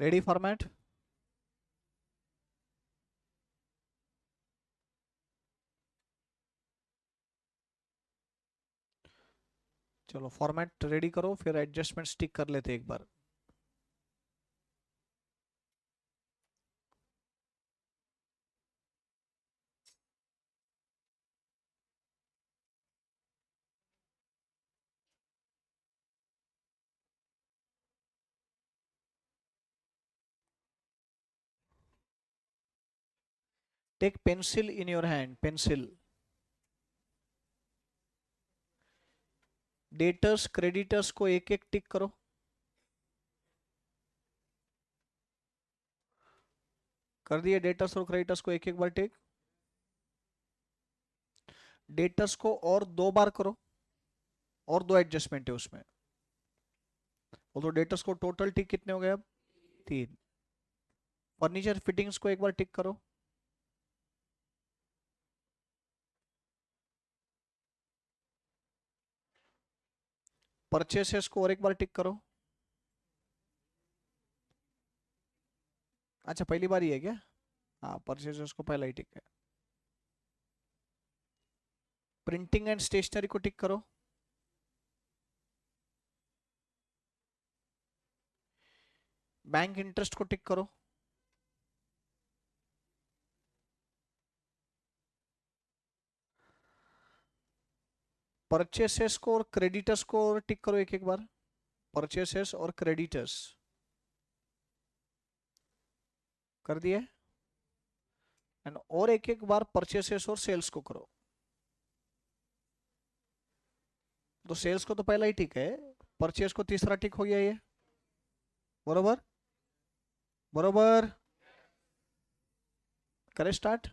Ready format? चलो format ready करो, फिर adjustment stick कर लेते एक बार. Take pencil in your hand, pencil. Debtors creditors को एक एक टिक करो. कर दिए डेटर्स और क्रेडिटर्स को एक एक बार टिक. डेटर्स को और 2 बार करो, और 2 एडजस्टमेंट है उसमें. वो तो डेटर्स को टोटल टिक कितने हो गए अब? 3. फर्नीचर फिटिंग्स को एक बार टिक करो. परचेसेस को और एक बार टिक करो. अच्छा पहली बार ही है क्या? हाँ परचेसेस को पहला ही टिक है. प्रिंटिंग एंड स्टेशनरी को टिक करो. बैंक इंटरेस्ट को टिक करो. परचेसेस को और क्रेडिटर्स को और टिक करो एक एक बार. परचेसेस और क्रेडिटर्स कर दिए. एंड और एक एक बार परचेसेस और सेल्स को करो. तो सेल्स को तो पहला ही टिक है, परचेस को तीसरा टिक हो गया ये. बरोबर बरोबर. करें स्टार्ट.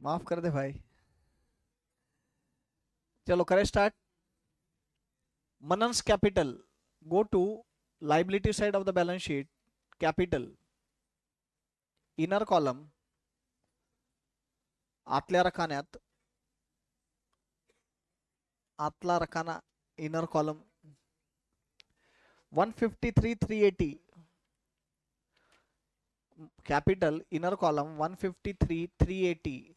माफ कर दे भाई. चलो करें स्टार्ट. मनन्स capital. Go to liability side of the balance sheet. Capital inner column आतल्या रकान्यात, आतला रकाना inner column 153,380. Capital inner column 153,380.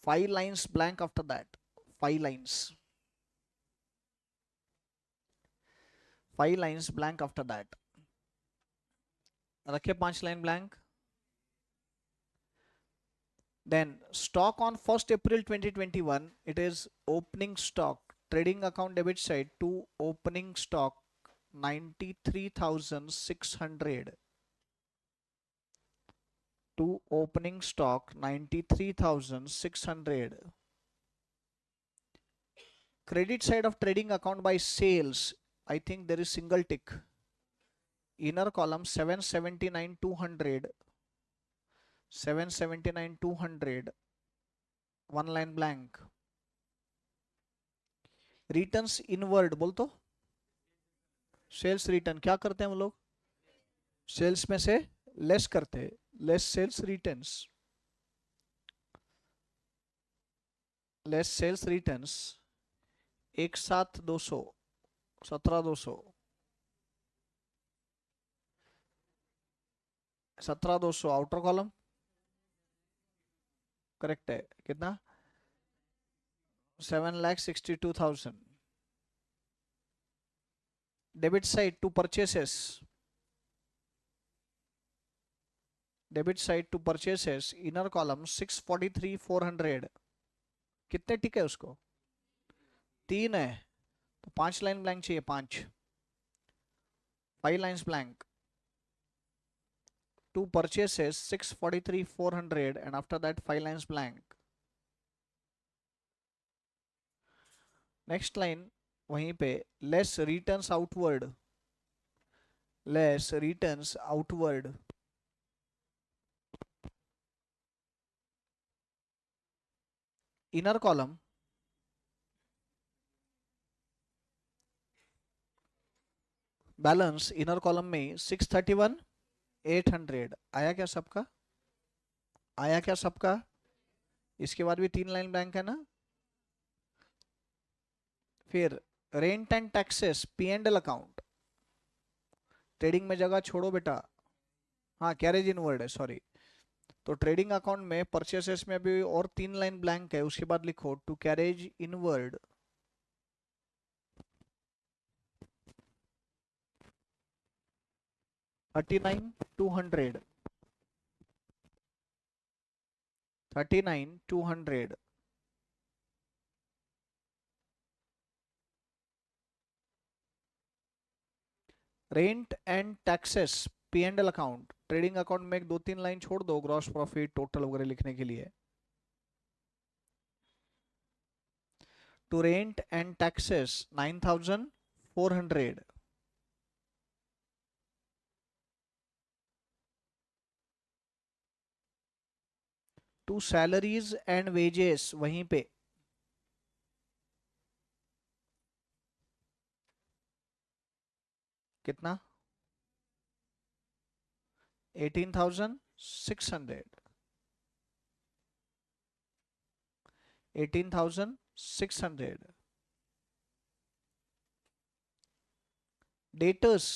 5 lines blank after that. 5 lines. 5 lines blank after that. रखे 5 line blank. Then stock on 1st April 2021, it is opening stock. Trading account debit side to opening stock 93,600. To opening stock 93,600. Credit side of trading account by sales, I think there is single tick. Inner column 779,200. 779,200. 1 line blank. Returns inward बोल तो. Sales return क्या करते हैं हम लोग? Sales में से less करते हैं. Less sales returns. Less sales returns 17,200. 17,200. 17,200 outer column. Correct है. कितना? 7,62,000. Debit side to purchases. Debit side to purchases inner column 643,400. कितने टिक है उसको? 3 है तो 5 लाइन ब्लैंक चाहिए. 5 lines blank. To purchases 643,400 and after that 5 lines blank. Next line वहीं पे less returns outward. Less returns outward. Inner column balance inner column में 631,800. आया क्या सबका? आया क्या सबका? इसके बाद भी 3 लाइन ब्लैंक है ना. फिर rent and taxes P and L account. Trading में जगह छोड़ो बेटा. हाँ कैरेज इनवर्ड है सॉरी. तो ट्रेडिंग अकाउंट में परचेसेस में भी और 3 लाइन ब्लैंक है. उसके बाद लिखो to carriage inward. 39,200, 39,200. Rent and taxes, P and L account, trading account में एक दो तीन लाइन छोड़ दो ग्रॉस प्रॉफिट टोटल वगैरह लिखने के लिए. To rent and taxes 9,400. To salaries and wages, वहीं पे कितना? 18,600, 18,600. Debtors,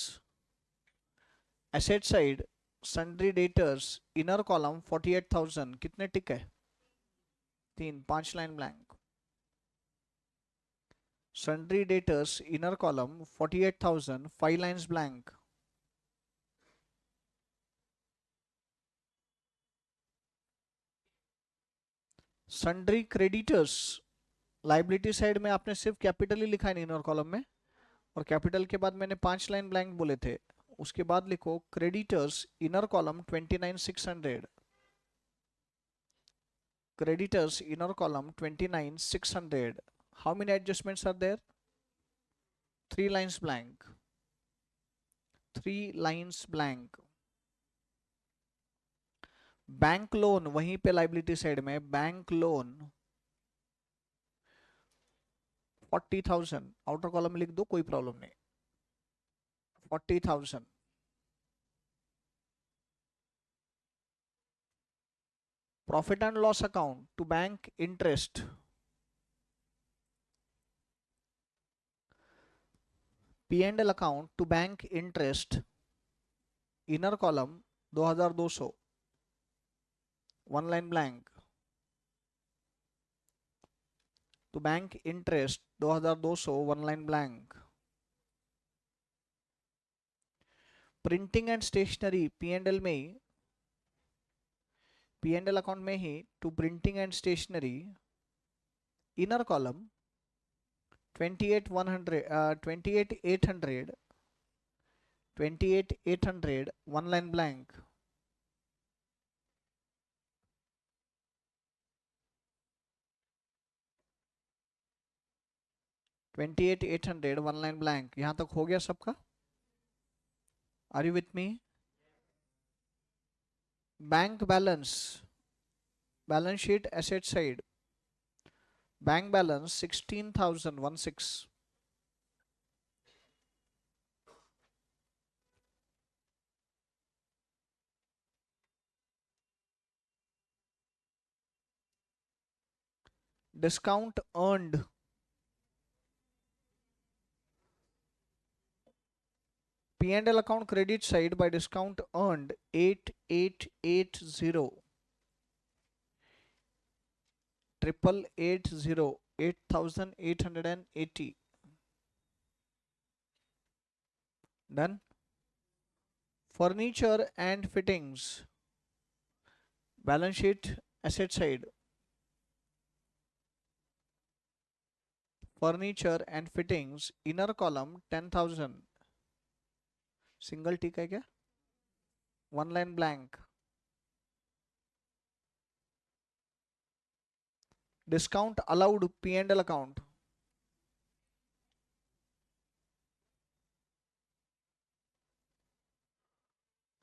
asset side, sundry debtors, inner column 48,000. कितने टिक है? 3, 5 line blank. Sundry debtors inner column 48,000, 5 lines blank. Sundry creditors, liability side में आपने सिर्फ कैपिटल ही लिखा है इनर कॉलम में, और कैपिटल के बाद मैंने 5 लाइन ब्लैंक बोले थे. उसके बाद लिखो creditors inner column 29,600. Creditors inner column 29,600. How many adjustments are there? 3 lines blank. 3 lines blank. Bank loan वहीं पे लाइबिलिटी साइड में, बैंक लोन 40,000. आउटर कॉलम में लिख दो, कोई प्रॉब्लम नहीं. 40,000. Profit and loss account to bank interest, P and L account to bank interest, inner column 2,200, 1 line blank. To bank interest 2,200, 1 line blank. Printing and stationery P and L में ही, P and L account में ही to printing and stationery, inner column 28,100, 28,800, 28,800, 1 line blank. Twenty eight eight hundred, 1 line blank. यहां तक हो गया सबका? Are you with me? Bank balance, balance sheet asset side, bank balance 16,016. Discount earned, P and L account credit side by discount earned 8880, 8880, 8,880. Done. Furniture and fittings, balance sheet asset side, furniture and fittings inner column 10,000. Single tick है क्या? 1 line blank. Discount allowed P and L account,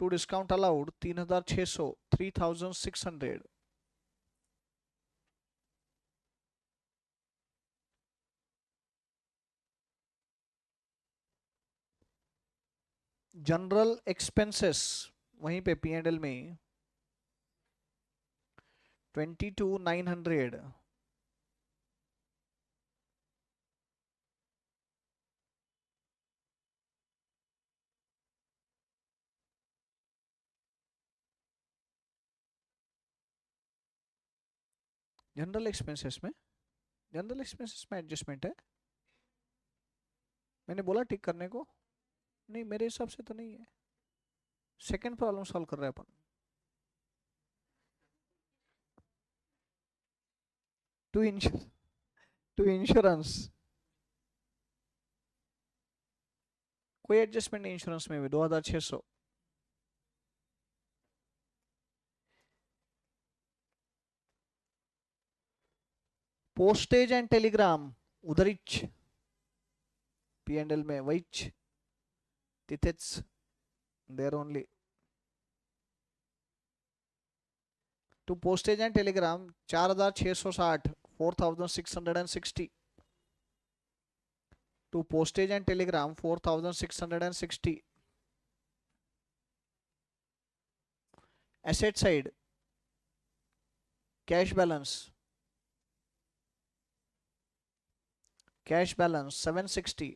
to discount allowed 3,600, 3,600. General expenses वहीं पे P and L में 22,900. General expenses में, general expenses में adjustment है. मैंने बोला टिक करने को, नहीं मेरे हिसाब से तो नहीं है. सेकंड प्रॉब्लम सॉल्व कर रहे हैं अपन। टू इंश्योरेंस, कोई एडजस्टमेंट नहीं इंश्योरेंस में भी 2600। पोस्टेज एंड टेलीग्राम उधरीच, P&L में वहीच, तिथेच, there only. To postage and telegram 4660, 4660। To postage and telegram 4660। Asset side cash balance, 760।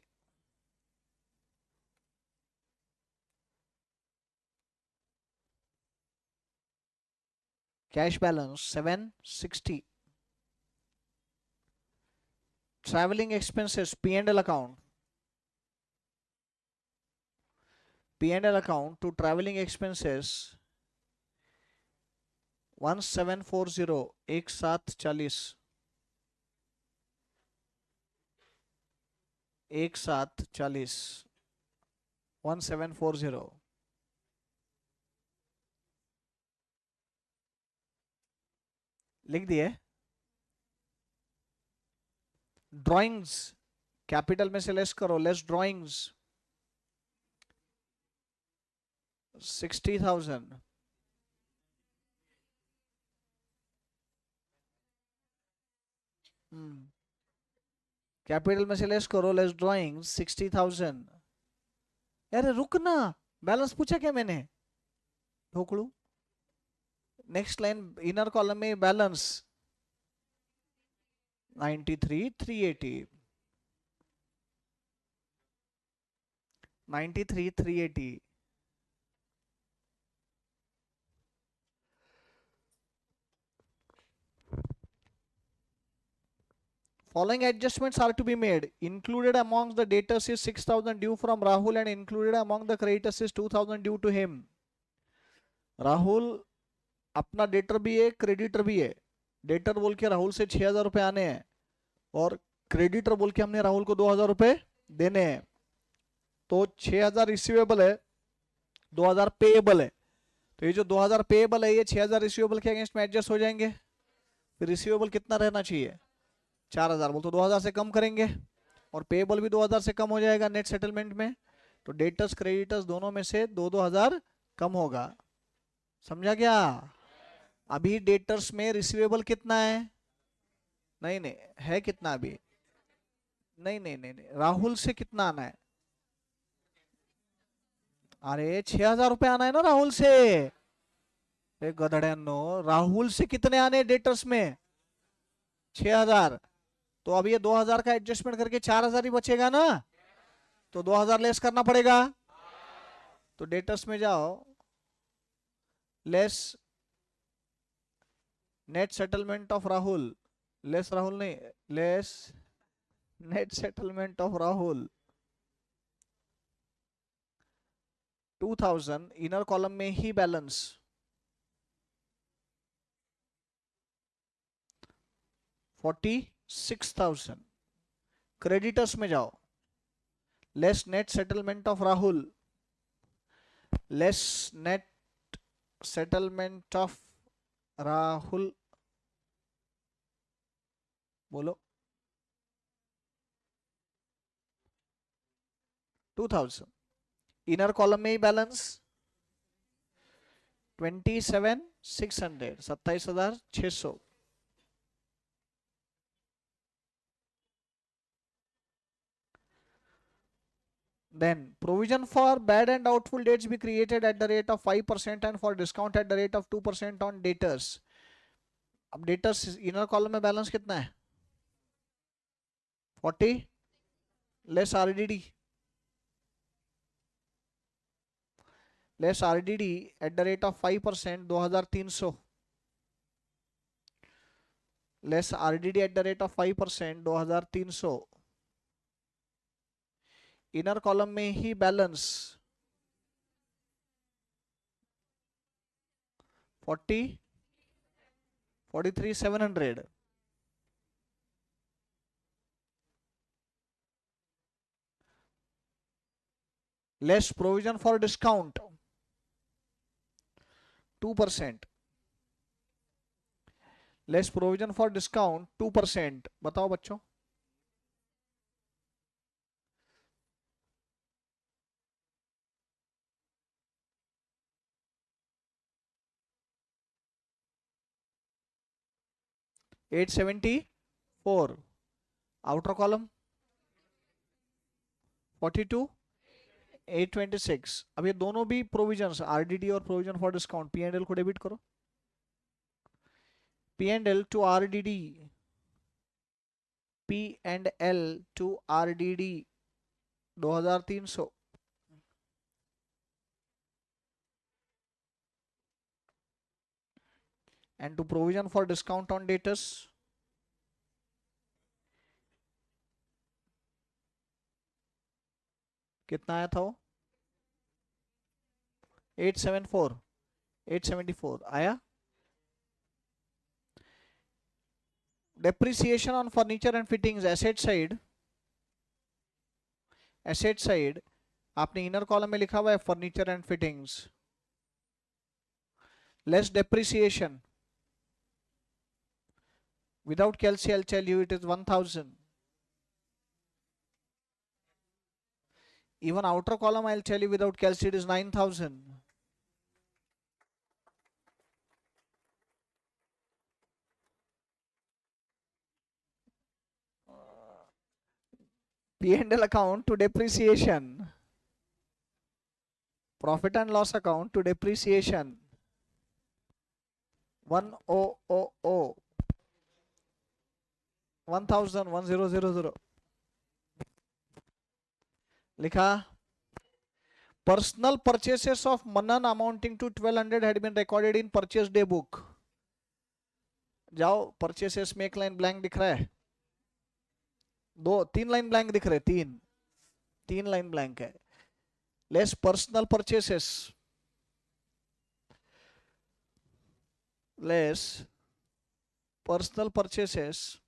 Cash balance 760। Travelling expenses P&L account, P&L account to travelling expenses 1740, 1740, 1740। लिख दिए। Drawings capital में से less करो, less drawings 60,000। Capital में से less करो, less drawing 60,000। अरे रुकना, बैलेंस पूछा क्या मैंने, ढोकड़ू। नेक्स्ट लाइन इनर कॉलम में balance 93,380, 93,380। Following adjustments are to be made. Included amongst the debtors is 6,000 due from Rahul and included among the creditors is 2,000 due to him. Rahul अपना debtor भी है, creditor भी है। Debtor बोल के राहुल से 6,000 रुपए आने हैं और क्रेडिटर बोल के हमने राहुल को 2,000 रुपए देने हैं। तो 6,000 रिसीवेबल है, 2,000 पेएबल है। तो ये जो 2,000 पेएबल है ये 6,000 रिसीवेबल के अगेंस्ट में एडजस्ट हो जाएंगे। फिर रिसीवेबल कितना रहना चाहिए, 4,000। बोल तो 2,000 से कम करेंगे और पेएबल भी 2,000 से कम हो जाएगा नेट सेटलमेंट में। तो डेटर्स क्रेडिटर्स दोनों में से 2,000 कम होगा। समझा क्या। अभी डेटर्स में रिसीवेबल कितना है, नहीं नहीं है कितना अभी, नहीं नहीं नहीं, नहीं। राहुल से कितना आना है, अरे 6,000 रुपए आना है ना राहुल से। गधड़ियानो, राहुल से कितने आने डेटर्स में, 6,000। तो अब ये 2,000 का एडजस्टमेंट करके 4,000 ही बचेगा ना, तो 2,000 लेस करना पड़ेगा। तो डेटर्स में जाओ, less net settlement of Rahul, less Rahul नहीं, less net settlement of Rahul 2,000। Inner column में ही बैलेंस 46,000। क्रेडिटर्स में जाओ, less net settlement of Rahul, less net settlement of Rahul, बोलो 2,000। इनर कॉलम में ही balance 27,600, 27,600। Then provision for bad and doubtful debts be created at the rate of 5% and for discount at the rate of 2% on debtors। अब debtors inner column में balance कितना है, 40 less RDD, less RDD at the rate of 5%, 2,300, less RDD at the rate of 5%, 2,300। Inner column में ही balance 40, 43,700. Less provision for discount 2%. Less provision for discount 2%. बताओ बच्चों. $874. Outer column 42, 826. अब ये दोनों भी प्रोविजंस आरडीडी और provision for discount P and L को डेबिट करो. P and L to RDD, P and L to RDD 2300. And to provision for discount on debts कितना आया था वो? 874, 874 आया. Depreciation on furniture and fittings asset side. Asset side आपने inner column में लिखा हुआ है furniture and fittings. Less depreciation. Without calci I'll tell you it is 1000. Even outer column I'll tell you without calci it is 9000. P&L account to depreciation. Profit and loss account to depreciation. 1000. 1000. लिखा. Personal purchases of Manan amounting to 1200 had been recorded in purchase day book. जाओ purchases में एक line blank दिख रहा है. तीन line blank दिख रहे. तीन लाइन ब्लैंक है. Less personal purchases. Less personal purchases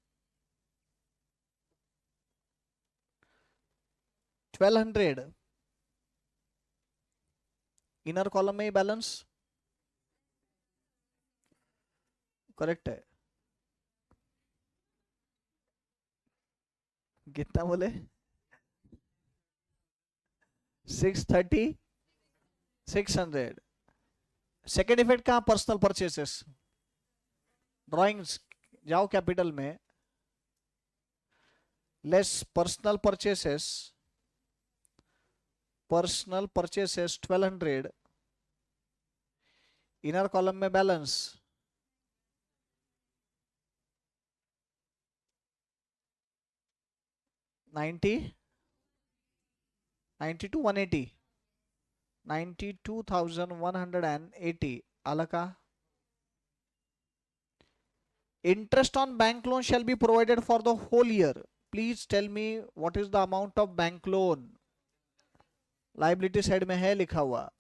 1200. Inner column में ही बैलेंस करेक्ट है. कितना बोले? 630, 600. सेकेंड इफेक्ट कहां? Personal purchases. ड्राइंग्स जाओ कैपिटल में. Less personal purchases. Personal purchases 1200. Inner column में balance 90, 92, 180. 92,180. Alka. Interest on bank loan shall be provided for the whole year. Please tell me what is the amount of bank loan. Liability side में है लिखा हुआ.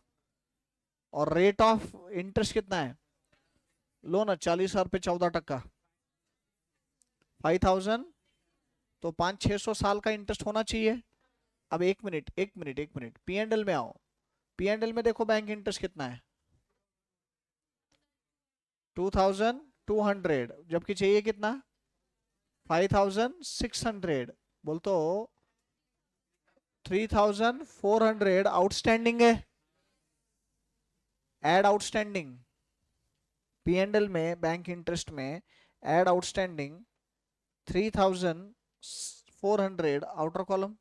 और rate of interest कितना है? Loan 40,000 पे 14%. 5000 तो 500-600 साल का इंटरेस्ट होना चाहिए. अब एक मिनट पी एंड एल में आओ. पी एंड एल में देखो बैंक इंटरेस्ट कितना है? 2200. जबकि चाहिए कितना? 5600. बोल तो 3400 आउटस्टैंडिंग है. Add outstanding. P and L में बैंक इंटरेस्ट में add outstanding 3400. Outer column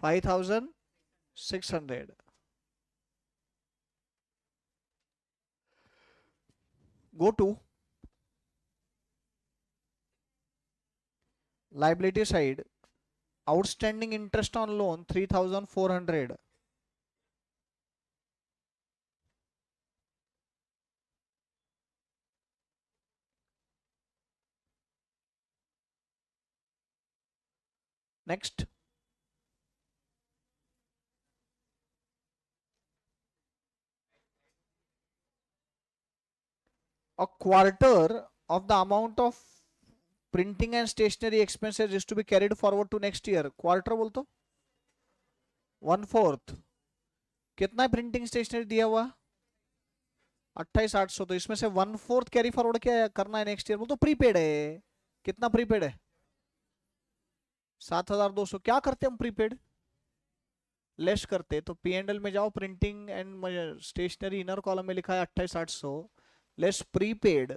5600. Go to liability side. Outstanding interest on loan 3400. Next. a quarter of the amount of printing and stationery expenses is to be carried forward to next year. Quarter बोल तो 1/4 कितना printing stationery दिया हुआ 28,800, तो इसमें से 1/4 carry forward क्या करना है नेक्स्ट ईयर, बोल तो प्रीपेड है। कितना प्रीपेड है 7,200। क्या करते हम प्रीपेड लेस करते, तो पी एंड एल में जाओ, printing and stationery inner column में लिखा है 28,800 less prepaid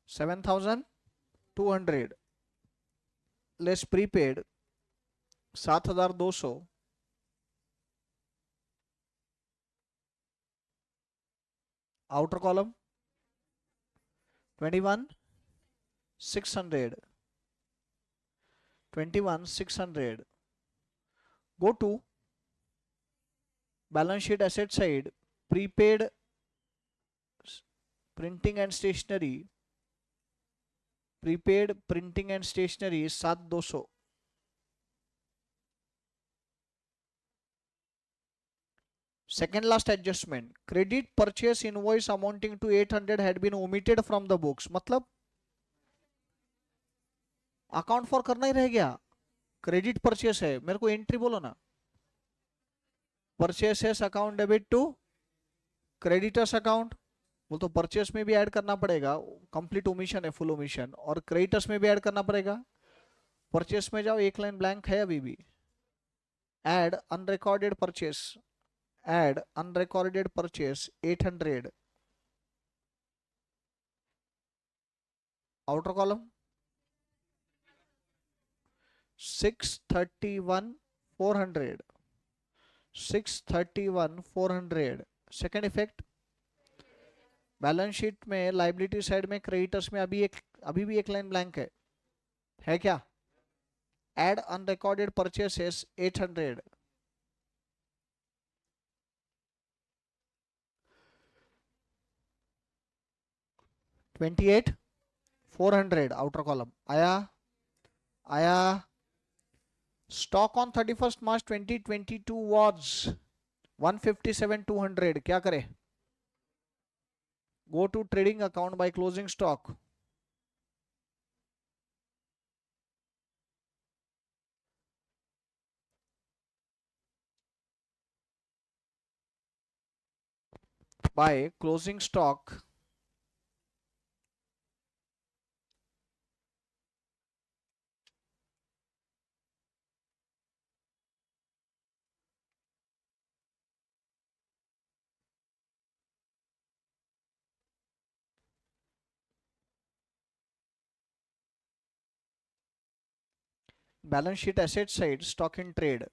7,200 less prepaid 7,200 outer column 21,600 21,600 go to balance sheet asset side prepaid printing and stationery prepaid printing and stationery 7,200 second last adjustment credit purchase invoice amounting to 800 had been omitted from the books मतलब account for करना ही रह गया। Credit purchase है, मेरे को entry बोलो ना, purchases account debit to creditors account, वो तो परचेस में भी ऐड करना पड़ेगा, कंप्लीट ओमिशन है, फुल ओमिशन, और क्रेडिटर्स में भी ऐड करना पड़ेगा। परचेस में जाओ, एक लाइन ब्लैंक है अभी भी, add unrecorded purchase, add unrecorded purchase 800 outer column 631,400 631,400 second effect balance sheet में लाइबिलिटी साइड में क्रेडिटर्स में अभी भी एक लाइन ब्लैंक है क्या, add unrecorded purchases 800 28,400 outer column आया आया। Stock on 31st March 2022 was 157,200, क्या करे, go to trading account by closing stock by closing stock balance sheet asset side stock in trade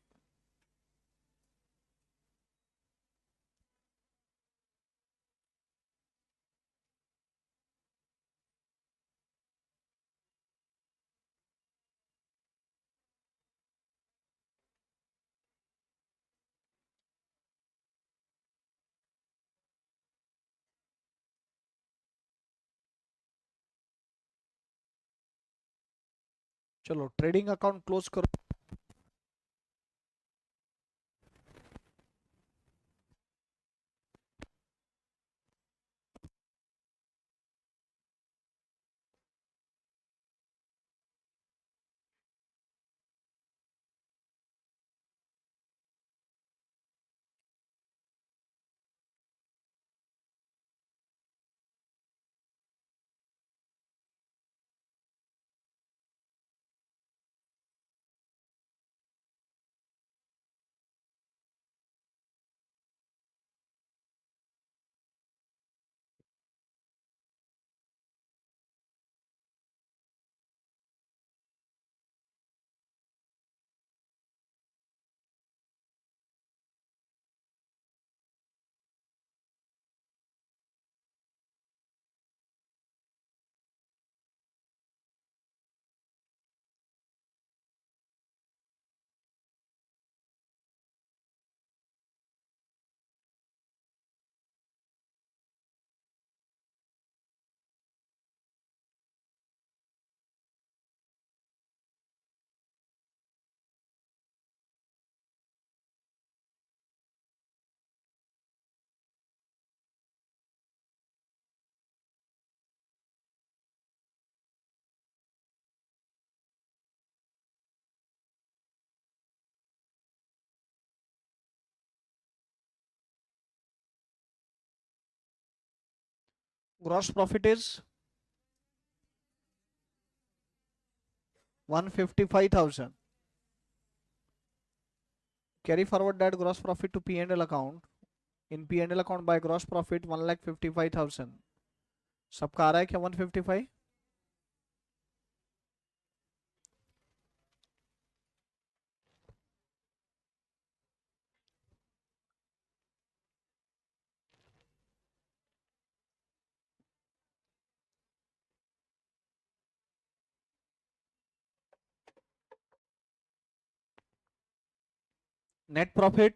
चलो ट्रेडिंग अकाउंट क्लोज करो। Gross profit is 155,000. Carry forward that gross profit to P&L account. In P&L account by gross profit 1,55,000. सबका आ रहा है क्या 155? Net profit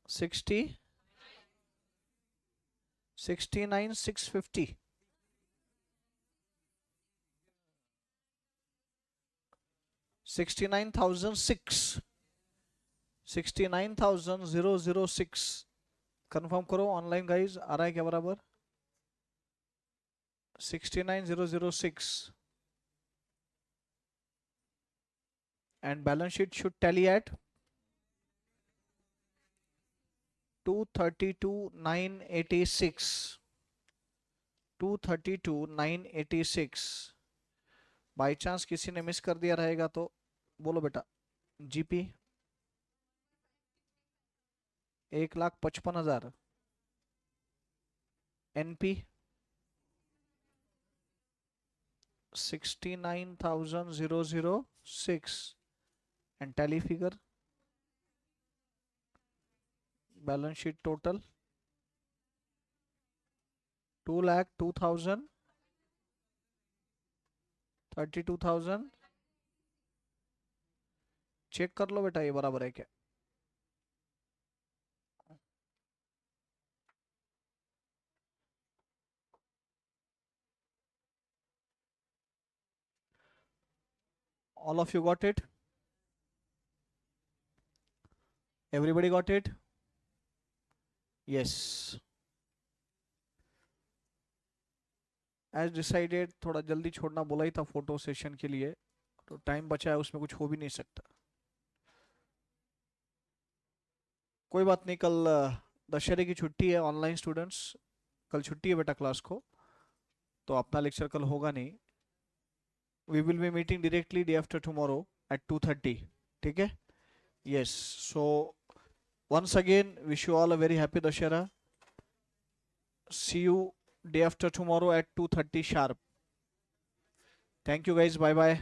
69,650. 69,006. 69,006. Confirm करो online guys, आ रहा है क्या बराबर? 69,006. And balance sheet should tally at 232,986. 232,986. By chance किसी ने मिस कर दिया रहेगा तो बोलो बेटा. GP 1,55,000. NP 69,006. And tally figure, balance sheet total 2,02,000, 32,000. Check कर लो बेटा ये बराबर है क्या. All of you got it? Everybody got it? Yes. As decided, थोड़ा जल्दी छोड़ना बोला ही था फोटो सेशन के लिए, तो टाइम बचा है उसमें कुछ हो भी नहीं सकता. कोई बात नहीं, कल दशहरे की छुट्टी है. ऑनलाइन स्टूडेंट्स कल छुट्टी है बेटा क्लास को, तो अपना लेक्चर कल होगा नहीं. We will be meeting directly day after tomorrow at 2:30. ठीक है. Yes. So once again wish you all a very happy Dashera. See you day after tomorrow at 2:30 sharp. Thank you guys. Bye bye.